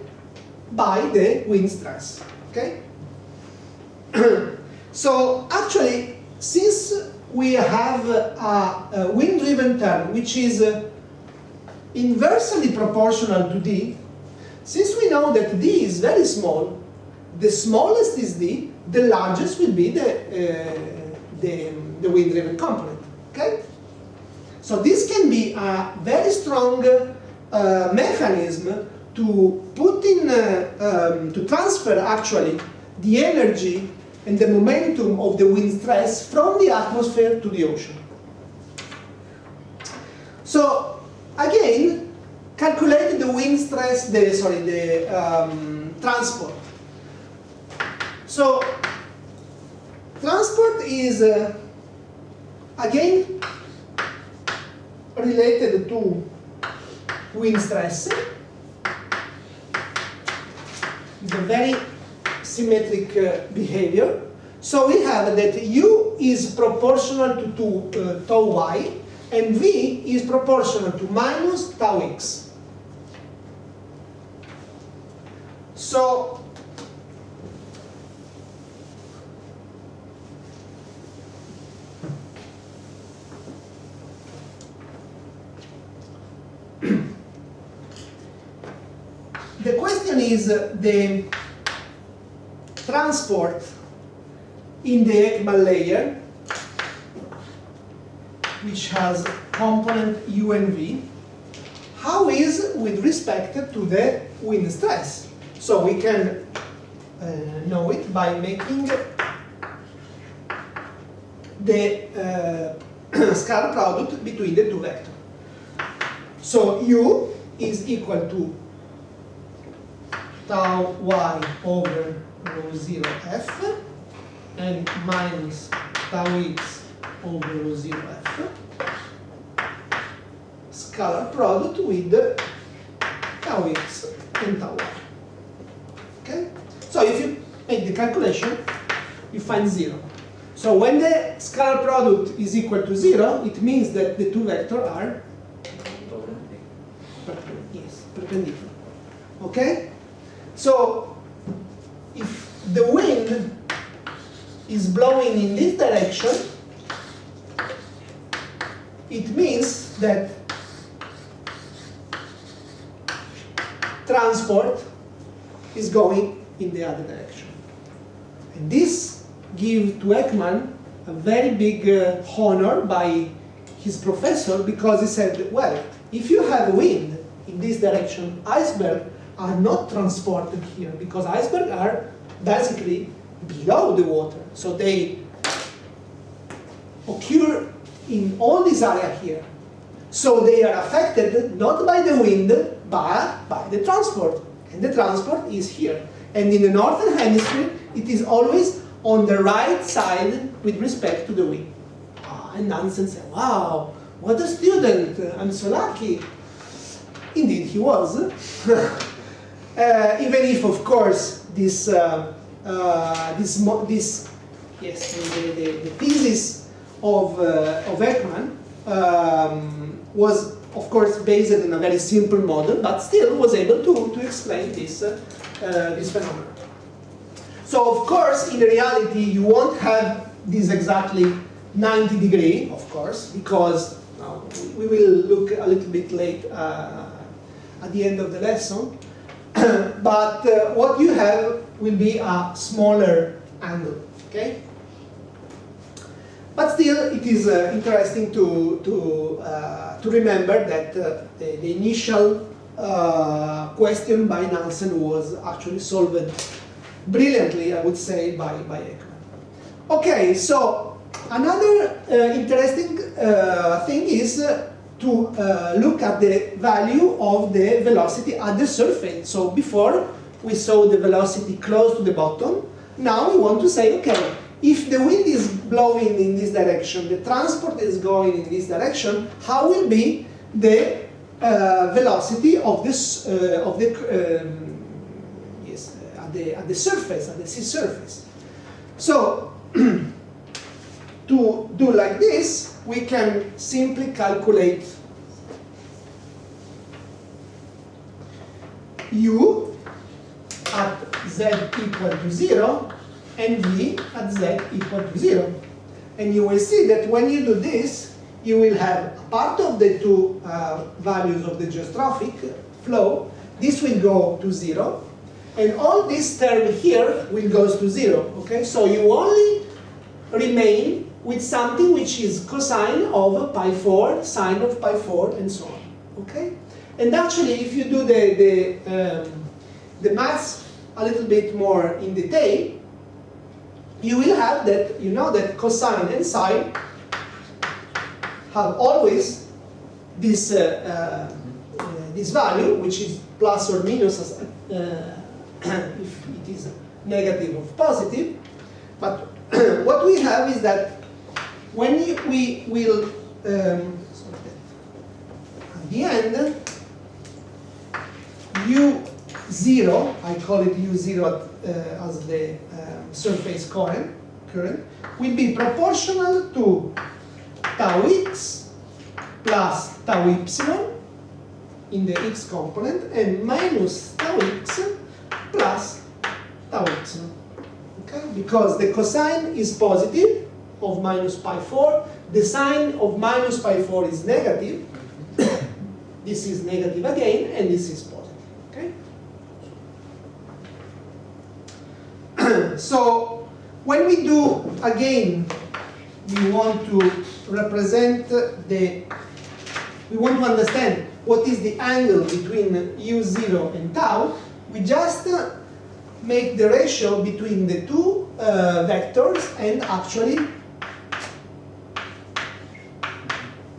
by the wind stress. Okay? So actually, since we have a wind-driven term which is inversely proportional to d, since we know that d is very small, the smallest is d, the largest will be the wind-driven component. Okay? So this can be a very strong mechanism to put in, to transfer actually the energy and the momentum of the wind stress from the atmosphere to the ocean. So again, calculate the wind stress, the transport. So transport is again related to wind stress. It's a very symmetric behavior. So we have that u is proportional to tau y, and v is proportional to minus tau x. So the question is the transport in the Ekman layer, which has component u and v, how is with respect to the wind stress? So we can know it by making the scalar product between the two vectors. So u is equal to tau y over rho 0 f and minus tau x over rho 0 f, scalar product with tau x and tau y. Okay? So if you make the calculation, you find 0. So when the scalar product is equal to 0, it means that the two vectors are perpendicular. Okay? So if the wind is blowing in this direction, it means that transport is going in the other direction. And this gives to Ekman a very big honor by his professor, because he said, well, if you have wind in this direction, icebergs are not transported here, because icebergs are basically below the water. So they occur in all this area here. So they are affected not by the wind, but by the transport. And the transport is here. And in the northern hemisphere, it is always on the right side with respect to the wind. And Nansen said, wow, what a student, I'm so lucky. Indeed, he was. Even if, of course, the thesis of Ekman was, of course, based on a very simple model, but still was able to explain this phenomenon. So, of course, in reality, you won't have this exactly 90 degree, of course, because we will look a little bit late at the end of the lesson. But what you have will be a smaller angle, okay? But still, it is interesting to remember that the initial question by Nansen was actually solved brilliantly, I would say, by Ekman. Okay, so another interesting thing is to look at the value of the velocity at the surface. So before we saw the velocity close to the bottom. Now we want to say, okay, if the wind is blowing in this direction, the transport is going in this direction, how will be the velocity of this at the surface, at the sea surface? So to do like this, we can simply calculate u at z equal to 0 and v at z equal to 0. And you will see that when you do this, you will have a part of the two values of the geostrophic flow. This will go to 0, and all this term here will go to 0. Okay, so you only remain with something which is cosine of pi 4, sine of pi 4, and so on. Okay, and actually, if you do the maths a little bit more in detail, you will have that, you know, that cosine and sine have always this this value, which is plus or minus if it is negative or positive. But what we have is that when we will at the end, u0, I call it u0 as the surface current, will be proportional to tau x plus tau y in the x component and minus tau x plus tau y. Okay? Because the cosine is positive of minus pi 4, the sine of minus pi 4 is negative, this is negative again, and this is positive. Okay? So when we do again, we want to represent we want to understand what is the angle between u0 and tau. We just make the ratio between the two vectors and actually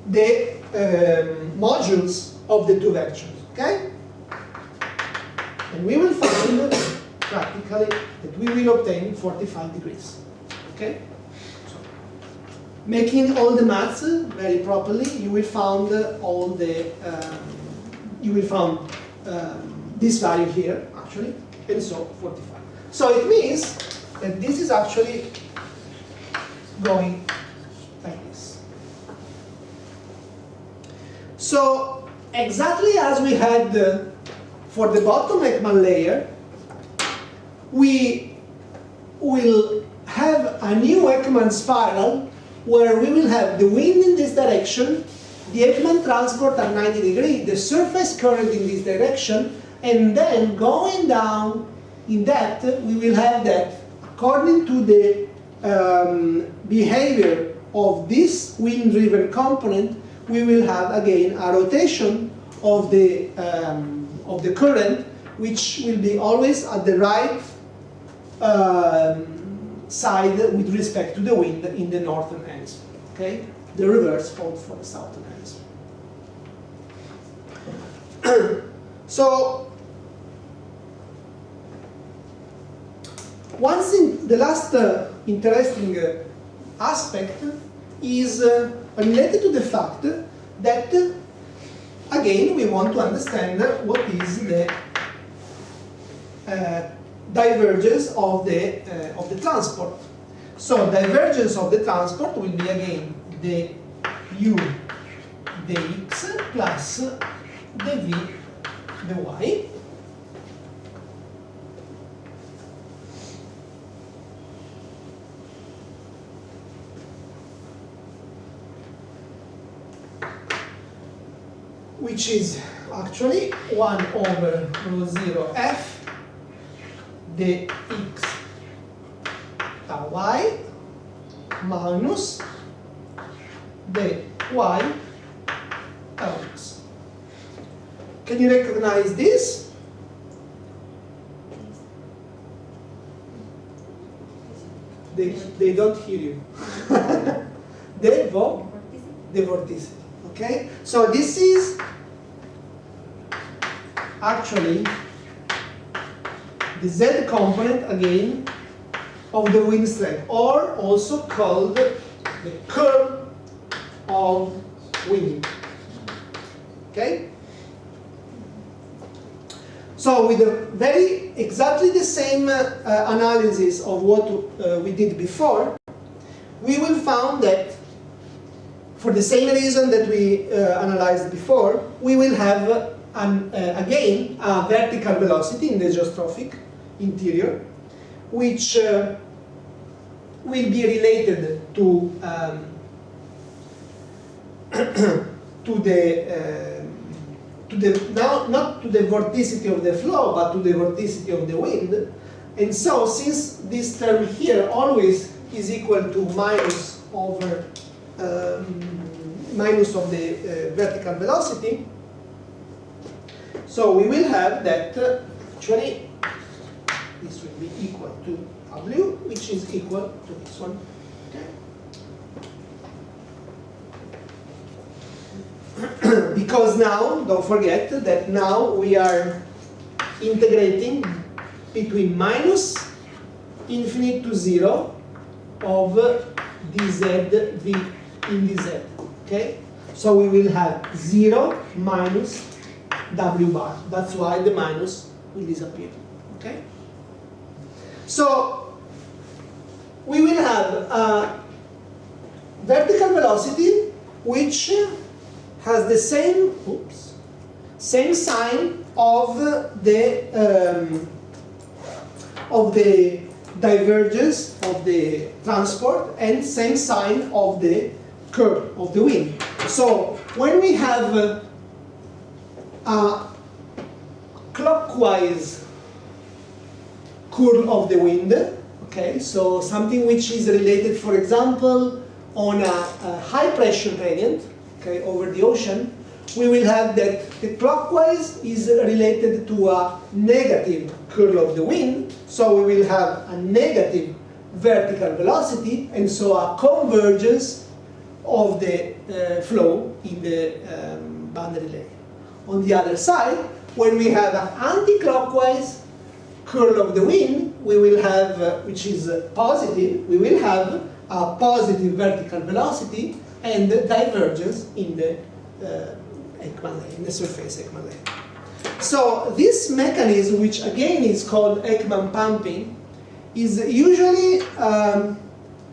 the modules of the two vectors. Okay? And we will find practically that we will obtain 45 degrees. Okay? So, making all the maths very properly, you will find all the this value here actually, and so 45. So it means that this is actually going like this. So exactly as we had for the bottom Ekman layer, we will have a new Ekman spiral where we will have the wind in this direction, the Ekman transport at 90 degrees, the surface current in this direction, and then going down in that, we will have that according to the behavior of this wind-driven component, we will have again a rotation of the current, which will be always at the right side with respect to the wind in the northern hemisphere. Okay, the reverse hold for the southern hemisphere. So, one thing, the last interesting aspect is related to the fact that, again, we want to understand what is the divergence of the transport. So divergence of the transport will be again the u, the x plus the v, the y. Which is actually 1 over rho 0 f, the x tau y minus the y tau x. Can you recognize this? They don't hear you. The vorticity. Okay? So this is actually the z component again of the wind strength, or also called the curve of wind. Okay? So with exactly the same analysis of what we did before, we will find that for the same reason that we analyzed before, we will have again a vertical velocity in the geostrophic interior, which will be related to not to the vorticity of the flow, but to the vorticity of the wind. And so, since this term here always is equal to minus over minus of the vertical velocity, so we will have that actually this will be equal to W, which is equal to this one. Okay. Because now, don't forget that now we are integrating between minus infinite to 0 of dz v in dz. Okay? So we will have 0 minus W bar. That's why the minus will disappear. Okay? So we will have a vertical velocity which has the same sign of the divergence of the transport and same sign of the curve of the wind. So when we have a clockwise curve of the wind, okay, so something which is related, for example, on a high pressure gradient, okay, over the ocean, we will have that the clockwise is related to a negative curve of the wind, so we will have a negative vertical velocity, and so a convergence of the flow in the boundary layer. On the other side, when we have an anti-clockwise curve of the wind, we will have, which is positive, we will have a positive vertical velocity and divergence in the Ekman layer, in the surface Ekman layer. So this mechanism, which again is called Ekman pumping, is usually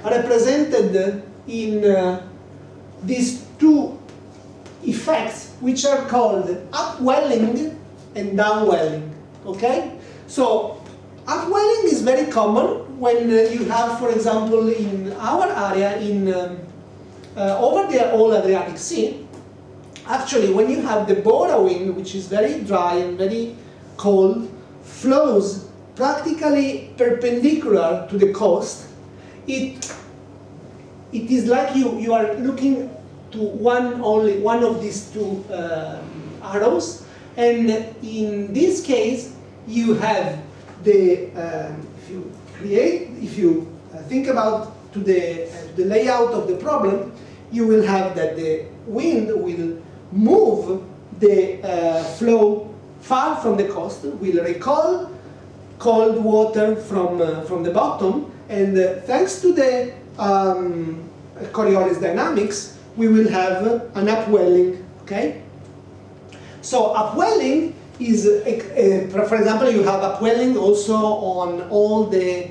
represented in these two effects, which are called upwelling and downwelling. Okay? So upwelling is very common when you have, for example, in our area, in over the whole Adriatic Sea. Actually, when you have the Bora wind, which is very dry and very cold, flows practically perpendicular to the coast, it is like you are looking to only one of these two arrows, and in this case you have the if you think about to the layout of the problem, you will have that the wind will move the flow far from the coast, will recall cold water from the bottom, and thanks to the Coriolis dynamics, we will have an upwelling, okay? So upwelling is, for example, you have upwelling also on all the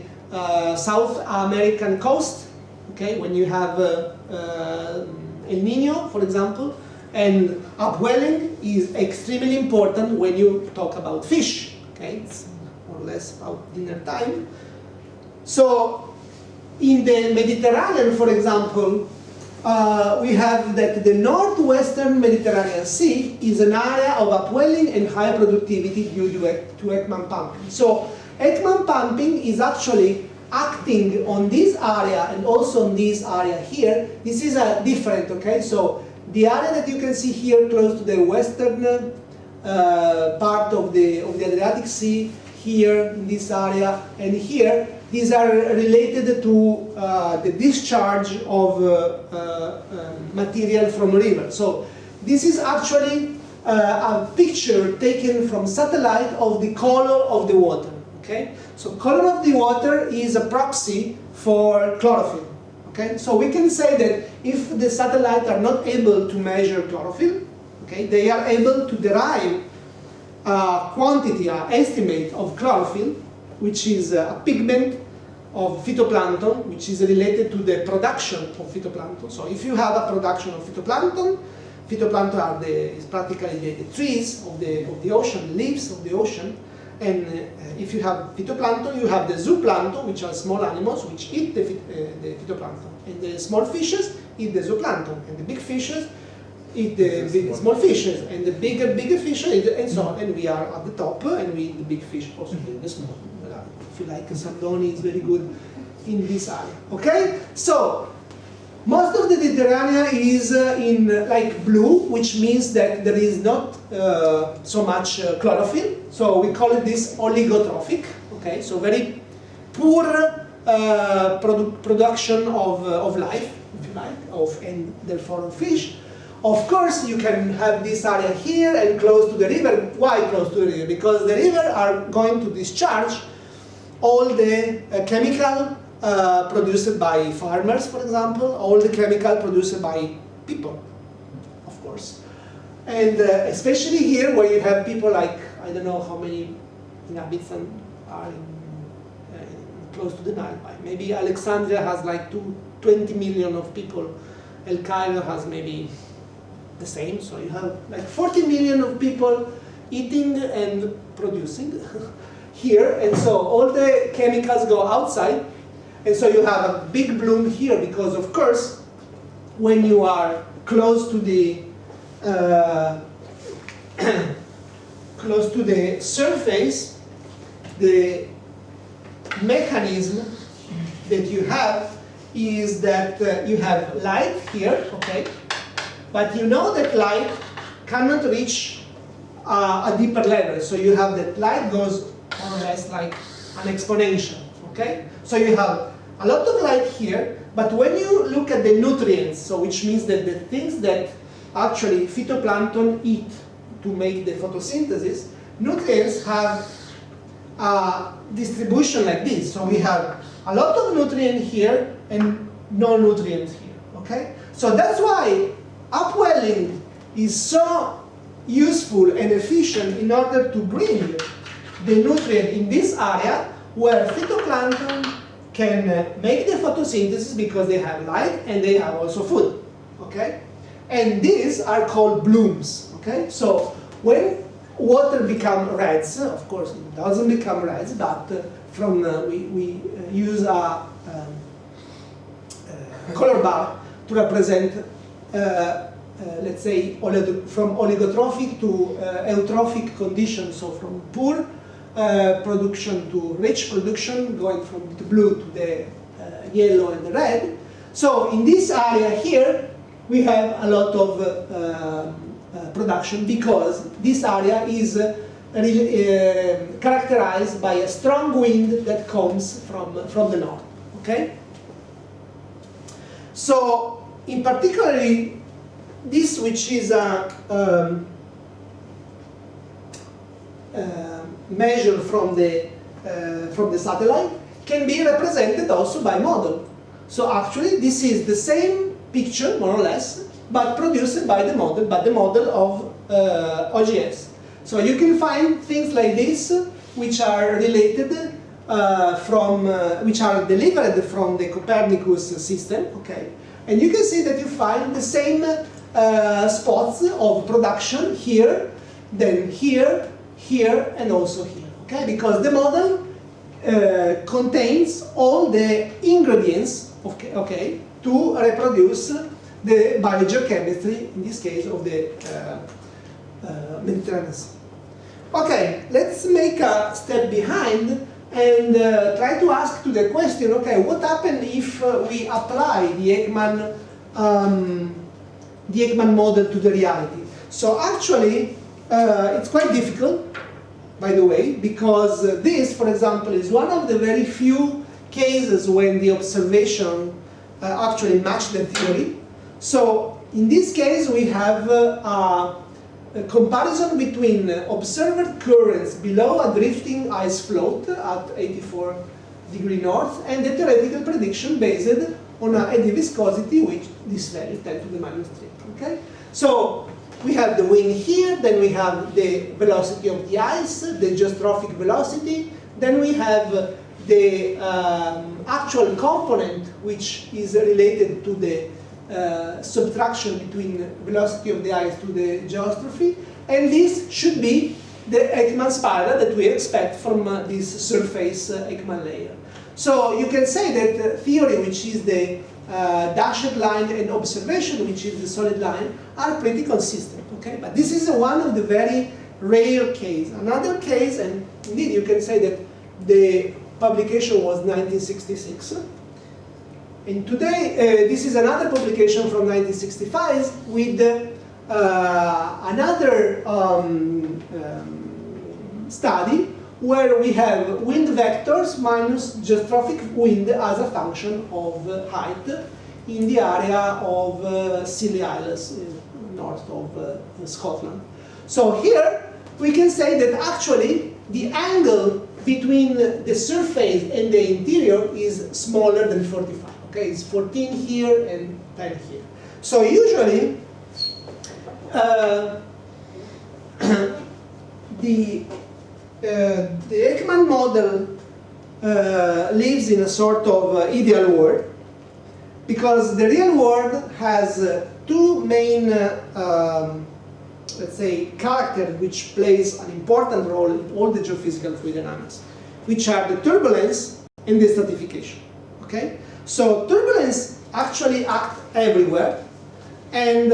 South American coast, okay? When you have El Nino, for example, and upwelling is extremely important when you talk about fish, okay? It's more or less about dinner time. So in the Mediterranean, for example, we have that the northwestern Mediterranean Sea is an area of upwelling and high productivity due to Ekman pumping. So Ekman pumping is actually acting on this area and also on this area here. This is a different, okay? So the area that you can see here close to the western part of the Adriatic Sea, here in this area, and here, these are related to the discharge of material from a river. So this is actually a picture taken from satellite of the color of the water. Okay, so color of the water is a proxy for chlorophyll. Okay, so we can say that if the satellites are not able to measure chlorophyll, okay, they are able to derive a quantity, an estimate of chlorophyll, which is a pigment of phytoplankton, which is related to the production of phytoplankton. So if you have a production of phytoplankton, phytoplankton is practically the trees of the ocean, leaves of the ocean, and if you have phytoplankton, you have the zooplankton, which are small animals which eat the phytoplankton, and the small fishes eat the zooplankton, and the big fishes eat the small fishes, and the bigger fishes eat and so on. And we are at the top, and we eat the big fish, also the small. If you like, Salon is very good in this area. Okay, so most of the Mediterranean is in like blue, which means that there is not so much chlorophyll. So we call it this oligotrophic. Okay, so very poor production of life, if you like, and therefore of fish. Of course, you can have this area here and close to the river. Why close to the river? Because the river are going to discharge all the chemical produced by farmers, for example, all the chemical produced by people, of course. And especially here where you have people like, I don't know how many inhabitants are close to the Nile. Maybe Alexandria has like 20 million of people. El Cairo has maybe the same. So you have like 40 million of people eating and producing here. And so all the chemicals go outside. And so you have a big bloom here because, of course, when you are close to the surface, the mechanism that you have is that you have light here, okay? But you know that light cannot reach a deeper level. So you have that light goes more or less like an exponential, okay? So you have a lot of light here, but when you look at the nutrients, so which means that the things that actually phytoplankton eat to make the photosynthesis, nutrients have a distribution like this. So we have a lot of nutrient here and no nutrients here, okay? So that's why upwelling is so useful and efficient in order to bring the nutrient in this area where phytoplankton can make the photosynthesis because they have light and they have also food, okay? And these are called blooms, okay? So when water becomes reds, of course it doesn't become reds, but we use a color bar to represent, let's say, from oligotrophic to eutrophic conditions, so from poor production to rich production, going from the blue to the yellow and the red. So in this area here, we have a lot of production because this area is characterized by a strong wind that comes from the north, okay? So in particularly, this which is a measure from the satellite can be represented also by model. So actually, this is the same picture, more or less, but produced by the model of OGS. So you can find things like this, which are related which are delivered from the Copernicus system, okay? And you can see that you find the same spots of production here, then here, here, and also here, okay? Because the model contains all the ingredients, okay, to reproduce the biogeochemistry, in this case, of the Mediterranean Sea. Okay, let's make a step behind and try to ask to the question, okay, what happens if we apply the Ekman model to the reality? So actually, it's quite difficult, by the way, because this, for example, is one of the very few cases when the observation actually match the theory. So in this case, we have a comparison between observed currents below a drifting ice float at 84 degrees north and the theoretical prediction based on an eddy viscosity, which this value 10 to the minus 3. Okay? So we have the wind here, then we have the velocity of the ice, the geostrophic velocity, then we have the actual component which is related to the subtraction between velocity of the ice to the geostrophy, and this should be the Ekman spiral that we expect from this surface Ekman layer. So you can say that theory, which is the dashed line, and observation, which is the solid line, are pretty consistent. Okay, but this is one of the very rare cases. Another case, and indeed you can say that the publication was 1966. And today, this is another publication from 1965 with another study where we have wind vectors minus geostrophic wind as a function of height in the area of Scilly Isles, north of Scotland. So here we can say that actually the angle between the surface and the interior is smaller than 45. Okay, it's 14 here and 10 here. So usually the Ekman model lives in a sort of ideal world, because the real world has two main, let's say, characters which plays an important role in all the geophysical fluid dynamics, which are the turbulence and the stratification. Okay, so turbulence actually acts everywhere, and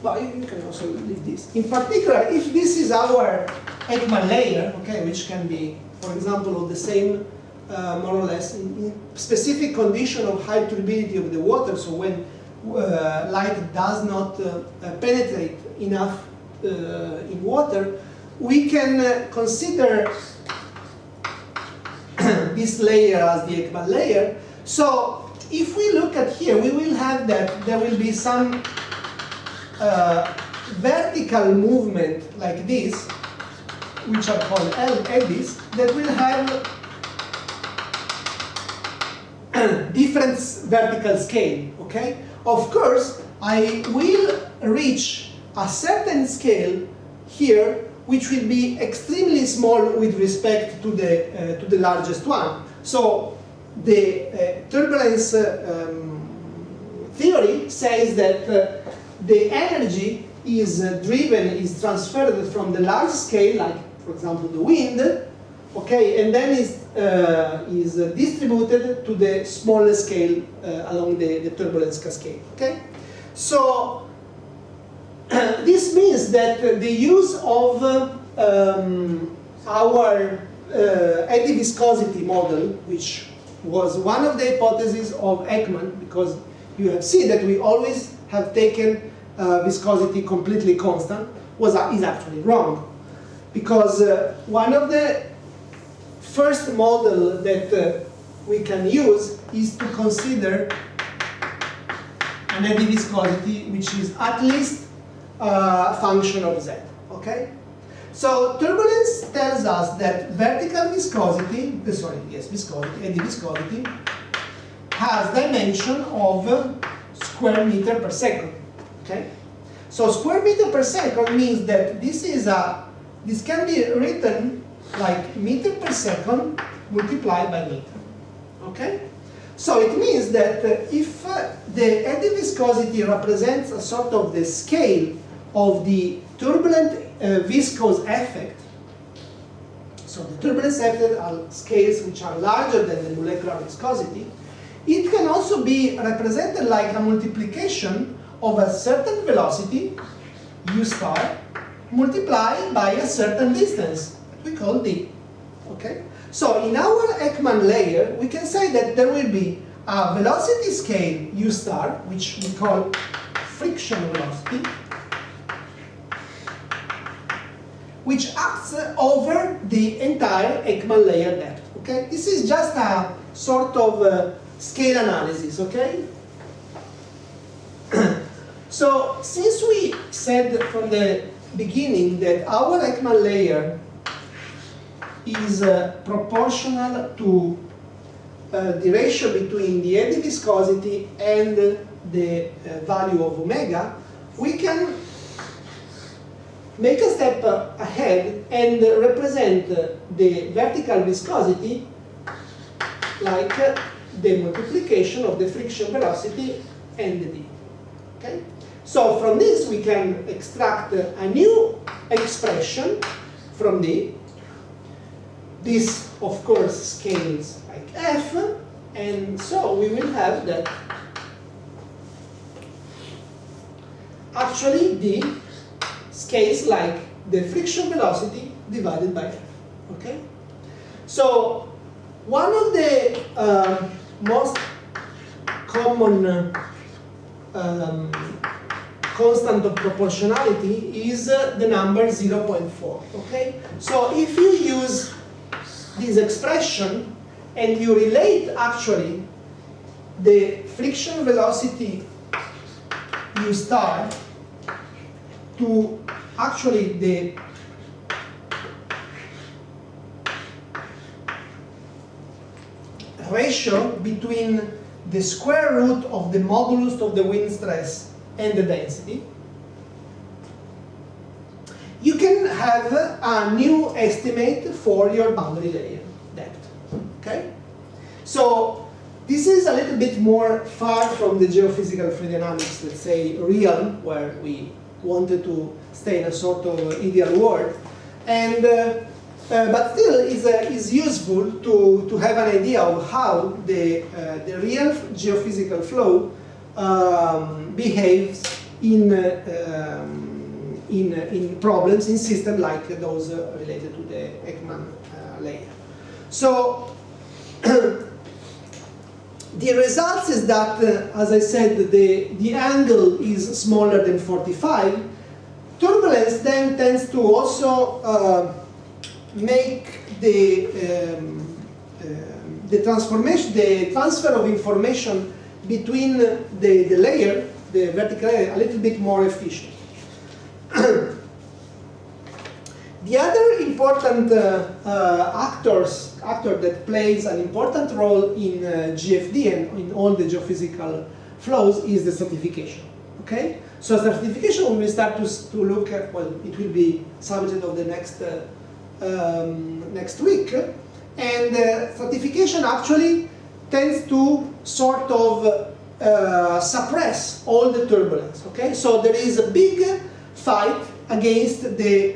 well, you can also leave this. In particular, if this is our Ekman layer, okay, which can be, for example, of the same, more or less, in specific condition of high turbidity of the water, so when light does not penetrate enough in water, we can consider this layer as the Ekman layer. So if we look at here, we will have that there will be some vertical movement like this, which are called eddies, that will have different vertical scale. Okay? Of course, I will reach a certain scale here, which will be extremely small with respect to the largest one. So the turbulence theory says that the energy is transferred from the large scale, like for example the wind, okay, and then is distributed to the smaller scale along the turbulence cascade. Okay, so this means that the use of our eddy viscosity model, which was one of the hypotheses of Ekman, because you have seen that we always have taken viscosity completely constant, is actually wrong. Because one of the first model that we can use is to consider an eddy viscosity which is at least a function of z, okay? So turbulence tells us that vertical viscosity, eddy viscosity, has dimension of square meter per second, okay? So square meter per second means that this can be written like meter per second multiplied by meter, okay? So it means that if the eddy viscosity represents a sort of the scale of the turbulent viscous effect, so the turbulence effect are scales which are larger than the molecular viscosity, it can also be represented like a multiplication of a certain velocity, u star, multiplied by a certain distance, we call d, okay? So in our Ekman layer, we can say that there will be a velocity scale u star, which we call friction velocity, which acts over the entire Ekman layer depth, okay? This is just a sort of scale analysis, okay? So since we said from the beginning that our Ekman layer is proportional to the ratio between the eddy viscosity and the value of omega, we can make a step ahead and represent the vertical viscosity like the multiplication of the friction velocity and the d. Okay? So from this we can extract a new expression from d. This, of course, scales like f, and so we will have that actually d scales like the friction velocity divided by f. Okay? So one of the most common constant of proportionality is the number 0.4. Okay? So if you use this expression and you relate actually the friction velocity u star to actually the ratio between the square root of the modulus of the wind stress and the density, you can have a new estimate for your boundary layer depth. Okay? So this is a little bit more far from the geophysical fluid dynamics, let's say, realm, where we wanted to stay in a sort of ideal world. And but still is useful to have an idea of how the real geophysical flow behaves in problems, in systems like those related to the Ekman layer. So the results is that, as I said, the angle is smaller than 45. Turbulence then tends to also make the transfer of information between the layer, the vertical layer, a little bit more efficient. The other important actor that plays an important role in GFD and in all the geophysical flows is the stratification. Okay, so stratification, when we start to look at, well, it will be subject of the next week, and stratification actually tends to sort of suppress all the turbulence. Okay, so there is a big fight against the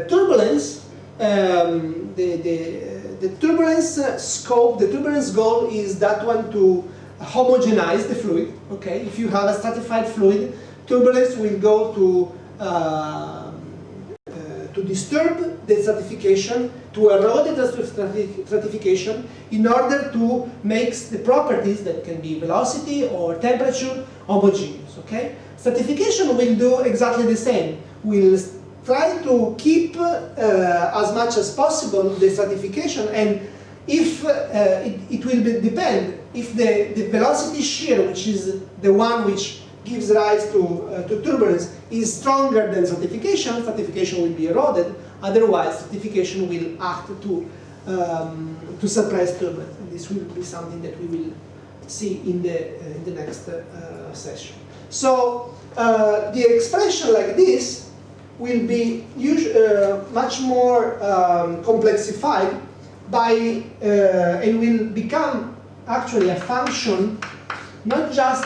turbulence. The turbulence scope, the turbulence goal is that one to homogenize the fluid. Okay, if you have a stratified fluid, turbulence will go to disturb the stratification, to erode the stratification, in order to make the properties that can be velocity or temperature homogeneous. Okay, stratification will do exactly the same. Will try to keep as much as possible the stratification, and if it will depend if the velocity shear, which is the one which gives rise to turbulence is stronger than stratification, stratification will be eroded. Otherwise, stratification will act to suppress turbulence. And this will be something that we will see in the next session. So the expression like this will be much more complexified by and will become actually a function not just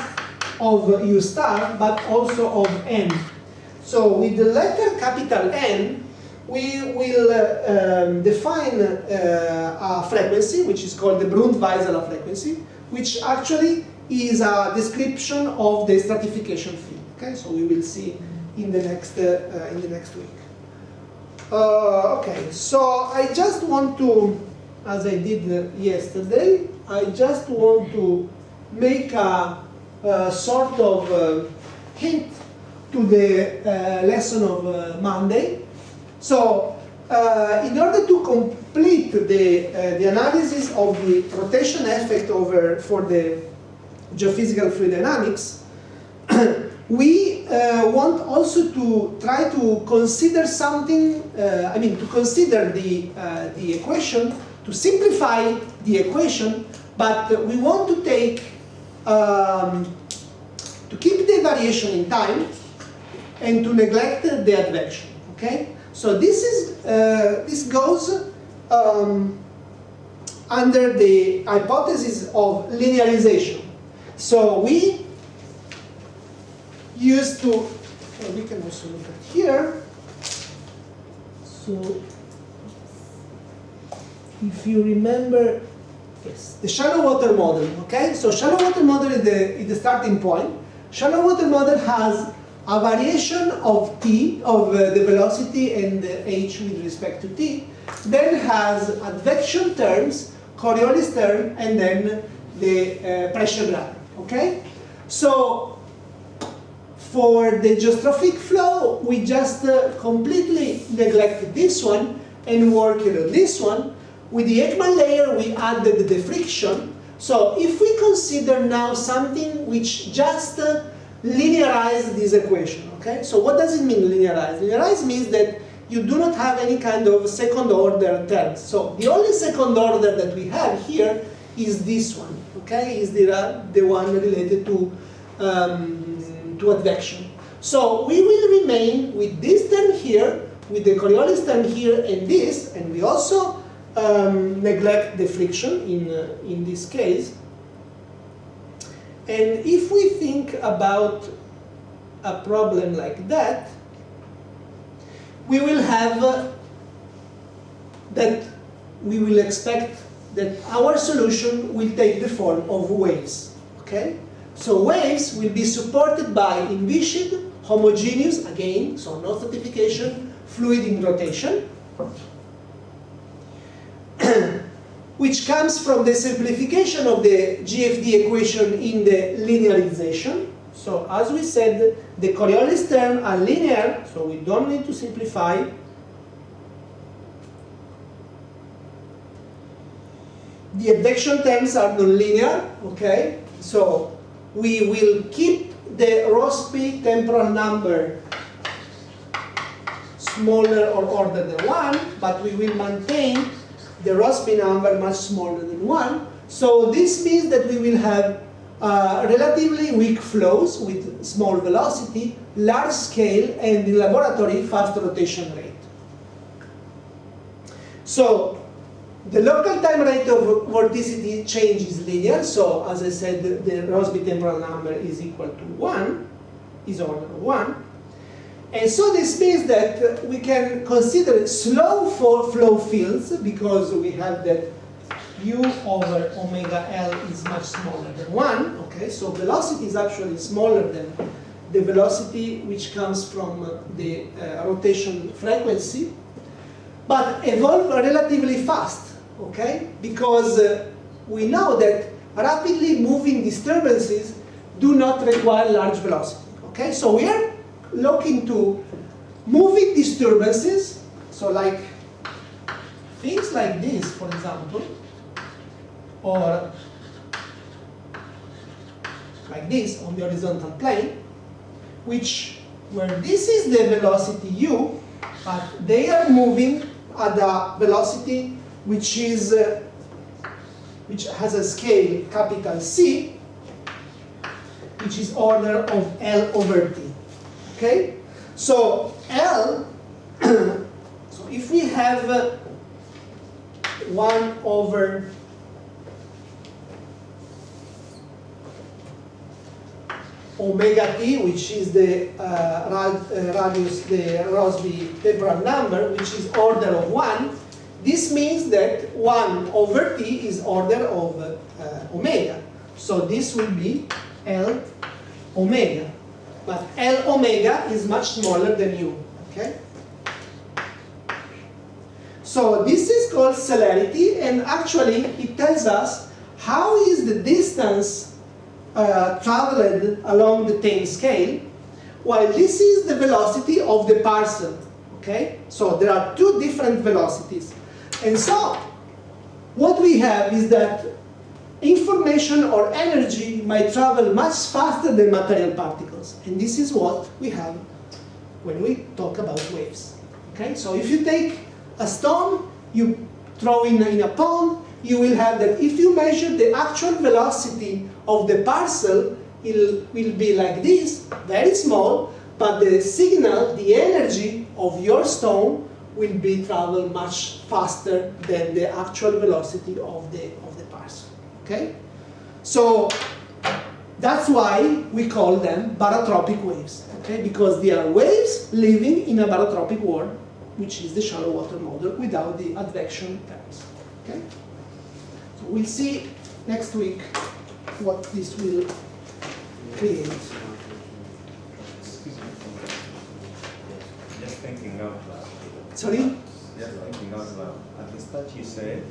of U star but also of n. So with the letter capital N, we will define a frequency which is called the Brunt-Weisel frequency, which actually is a description of the stratification field. Okay, so we will see in the next week. Okay, so I just want to, as I did yesterday, I just want to make a sort of hint to the lesson of Monday. So, in order to complete the analysis of the rotation effect for the geophysical fluid dynamics, we want also to try to consider something, to consider the equation, to simplify the equation, but we want to take, to keep the variation in time and to neglect the advection, okay? So this goes under the hypothesis of linearization. So we used to, we can also look at here. So if you remember, yes, the shallow water model, okay? So shallow water model is the starting point. Shallow water model has a variation of t, of the velocity and the h with respect to t, then has advection terms, Coriolis term, and then the pressure gradient, okay? So for the geostrophic flow, we just completely neglected this one and worked on this one. With the Ekman layer, we added the friction. So if we consider now something which just linearize this equation, okay? So what does it mean, linearize? Linearize means that you do not have any kind of second order terms. So the only second order that we have here is this one, okay? Is the one related to advection. So we will remain with this term here, with the Coriolis term here and this, and we also neglect the friction in this case. And if we think about a problem like that, we will have that we will expect that our solution will take the form of waves, okay? So waves will be supported by envisaged, homogeneous, again, so no stratification, fluid in rotation, which comes from the simplification of the GFD equation in the linearization. So as we said, the Coriolis terms are linear, so we don't need to simplify. The advection terms are nonlinear, okay? So we will keep the Rossby temporal number smaller or order than 1, but we will maintain the Rossby number much smaller than 1. So this means that we will have relatively weak flows with small velocity, large scale, and in laboratory fast rotation rate. So the local time rate of vorticity change is linear. So as I said, the Rossby temporal number is equal to 1, is order 1. And so this means that we can consider slow flow fields because we have that u over omega L is much smaller than 1. Okay, so velocity is actually smaller than the velocity which comes from the rotation frequency, but evolve relatively fast. Okay, because we know that rapidly moving disturbances do not require large velocity. Okay, so we are looking to moving disturbances, so like things like this, for example, or like this on the horizontal plane, where this is the velocity u, but they are moving at a velocity which has a scale capital C, which is order of L over T. Okay? So L, so if we have 1 over omega t, which is the radius, the Rossby temporal number, which is order of 1, this means that 1 over t is order of omega. So this will be L omega. But L omega is much smaller than u. Okay? So this is called celerity, and actually it tells us how is the distance traveled along the time scale, while this is the velocity of the parcel. Okay? So there are two different velocities. And so what we have is that information or energy might travel much faster than material particles. And this is what we have when we talk about waves. Okay? So if you take a stone, you throw in a pond, you will have that if you measure the actual velocity of the parcel, it will be like this, very small, but the signal, the energy of your stone will be travel much faster than the actual velocity of the parcel. Okay? So that's why we call them barotropic waves. Okay? Because they are waves living in a barotropic world, which is the shallow water model without the advection terms. Okay? So we'll see next week what this will create. Excuse me. Just thinking out loud. Sorry? Just thinking out loud. At the start you said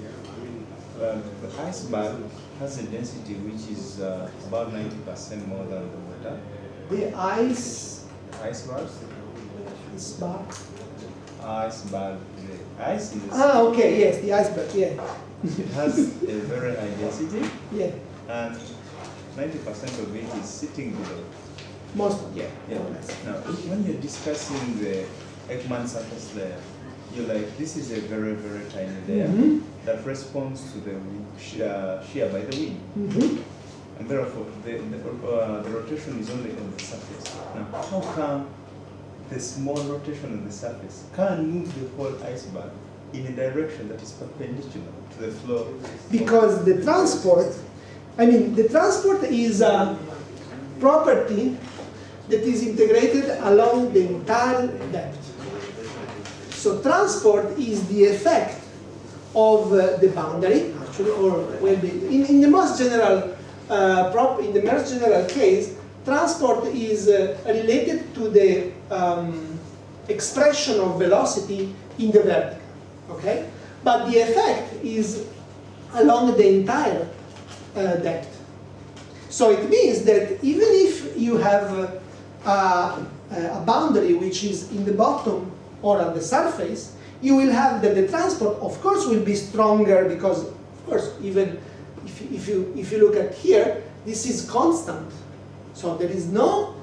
the iceberg has a density which is about 90% more than the water. The Iceberg? Iceberg. The ice is. Okay, yes, the iceberg, yeah. It has a very high density. Yeah. And 90% of it is sitting below. Most, yeah. Yeah. Now, when you're discussing the Ekman surface layer, you're like, this is a very, very tiny layer that responds to the shear by the wind. And therefore, the rotation is only on the surface. Now, how come the small rotation on the surface can move the whole iceberg in a direction that is perpendicular to the flow? Because the transport is a property that is integrated along the entire depth. So transport is the effect of the boundary, actually, or well, in the most general case, transport is related to the expression of velocity in the vertical. Okay, but the effect is along the entire depth. So it means that even if you have a boundary which is in the bottom or at the surface, you will have that the transport, of course, will be stronger because, of course, even if you look at here, this is constant. So there is no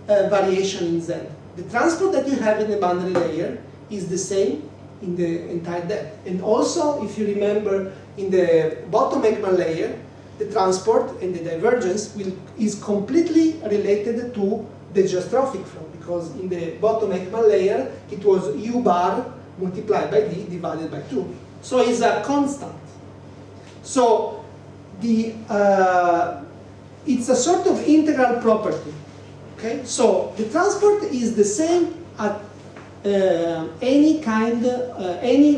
variation in Z. The transport that you have in the boundary layer is the same in the entire depth. And also, if you remember, in the bottom Ekman layer, the transport and the divergence is completely related to the geostrophic flow, because in the bottom Ekman layer, it was U bar multiplied by D divided by 2. So it's a constant. So it's a sort of integral property. Okay? So the transport is the same at any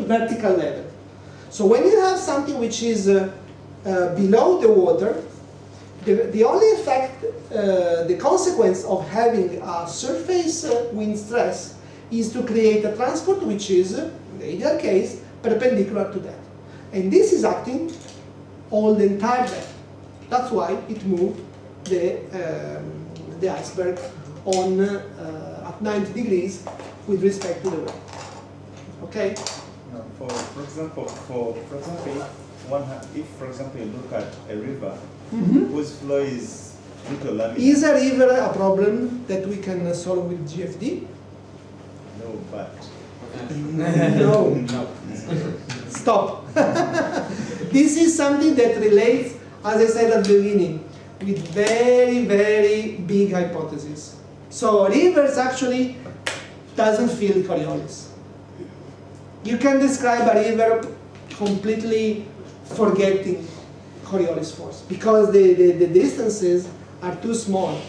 vertical level. So when you have something which is below the water, the only effect, the consequence of having a surface wind stress is to create a transport which is, in the ideal case, perpendicular to that. And this is acting all the entire depth. That's why it moved the iceberg on at 90 degrees with respect to the wind. Okay? Now, for example, if for example you look at a river whose flow is Little laminar. Is a river a problem that we can solve with GFD? No, but. No. No. Stop. This is something that relates, as I said at the beginning, with very, very big hypotheses. So rivers actually doesn't feel Coriolis. You can describe a river completely forgetting Coriolis force because the distances are too small.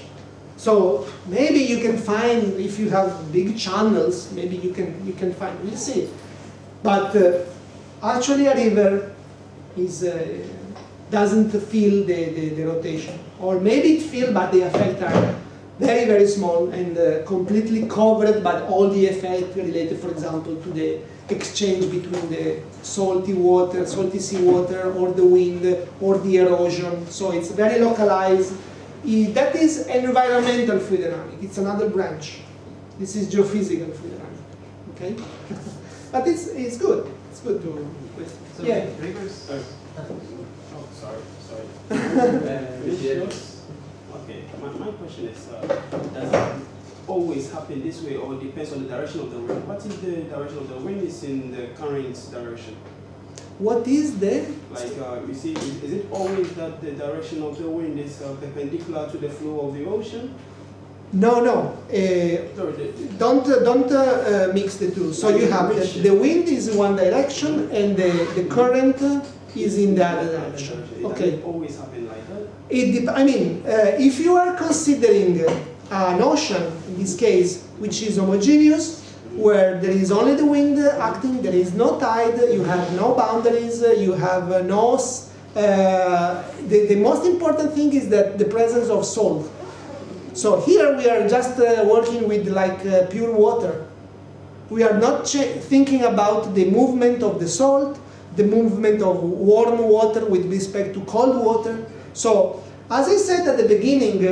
So maybe you can find, if you have big channels, maybe you can find, we'll see. But actually a river is, doesn't feel the rotation. Or maybe it feels, but the effects are very, very small and completely covered by all the effects related, for example, to the exchange between the salty water, salty seawater, or the wind, or the erosion. So it's very localized. That is environmental fluid dynamics. It's another branch. This is geophysical fluid dynamics. Okay? But it's good. It's good to. So Yeah. rivers. Oh, sorry. Okay. My question is, does it always happen this way, or depends on the direction of the wind? What if the direction of the wind is in the current direction? What is the? Like, you see, is it always that the direction of the wind is perpendicular to the flow of the ocean? No. Sorry, Don't mix the two. So you have the wind is in one direction and the current is in the other direction. Okay. Does it always happen like that? If you are considering an ocean, in this case, which is homogeneous, where there is only the wind acting, there is no tide, you have no boundaries, you have no... the most important thing is that the presence of salt. So here we are just working with like pure water. We are not thinking about the movement of the salt, the movement of warm water with respect to cold water. So, as I said at the beginning,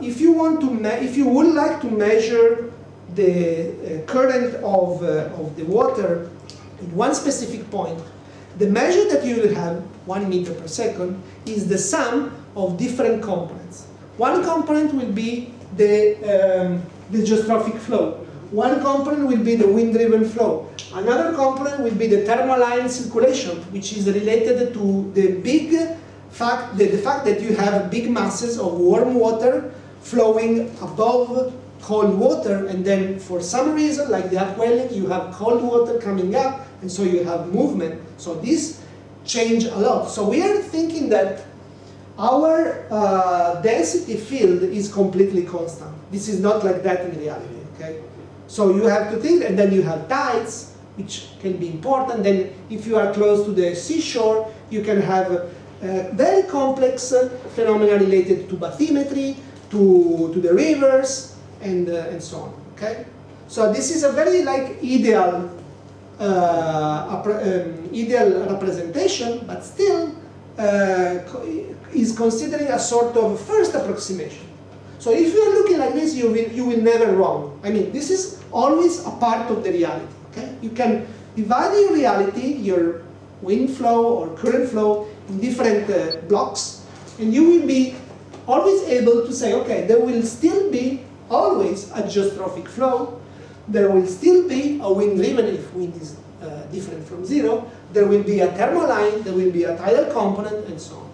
if you would like to measure the current of the water in one specific point, the measure that you will have, 1 meter per second, is the sum of different components. One component will be the geostrophic flow. One component will be the wind-driven flow. Another component will be the thermoline circulation, which is related to the fact that you have big masses of warm water flowing above cold water, and then for some reason, like the upwelling, you have cold water coming up, and so you have movement. So this changed a lot. So we are thinking that our density field is completely constant. This is not like that in reality, okay? So you have to think, and then you have tides, which can be important. Then if you are close to the seashore, you can have very complex phenomena related to bathymetry, to the rivers, and so on, okay? So this is a very like ideal representation, but still is considering a sort of first approximation. So if you are looking like this, you will never wrong. I mean, this is always a part of the reality, okay? You can divide your reality, your wind flow or current flow, in different blocks, and you will be always able to say, okay, there will still be always a geostrophic flow, there will still be a wind-driven if wind is different from zero, there will be a thermal line, there will be a tidal component, and so on.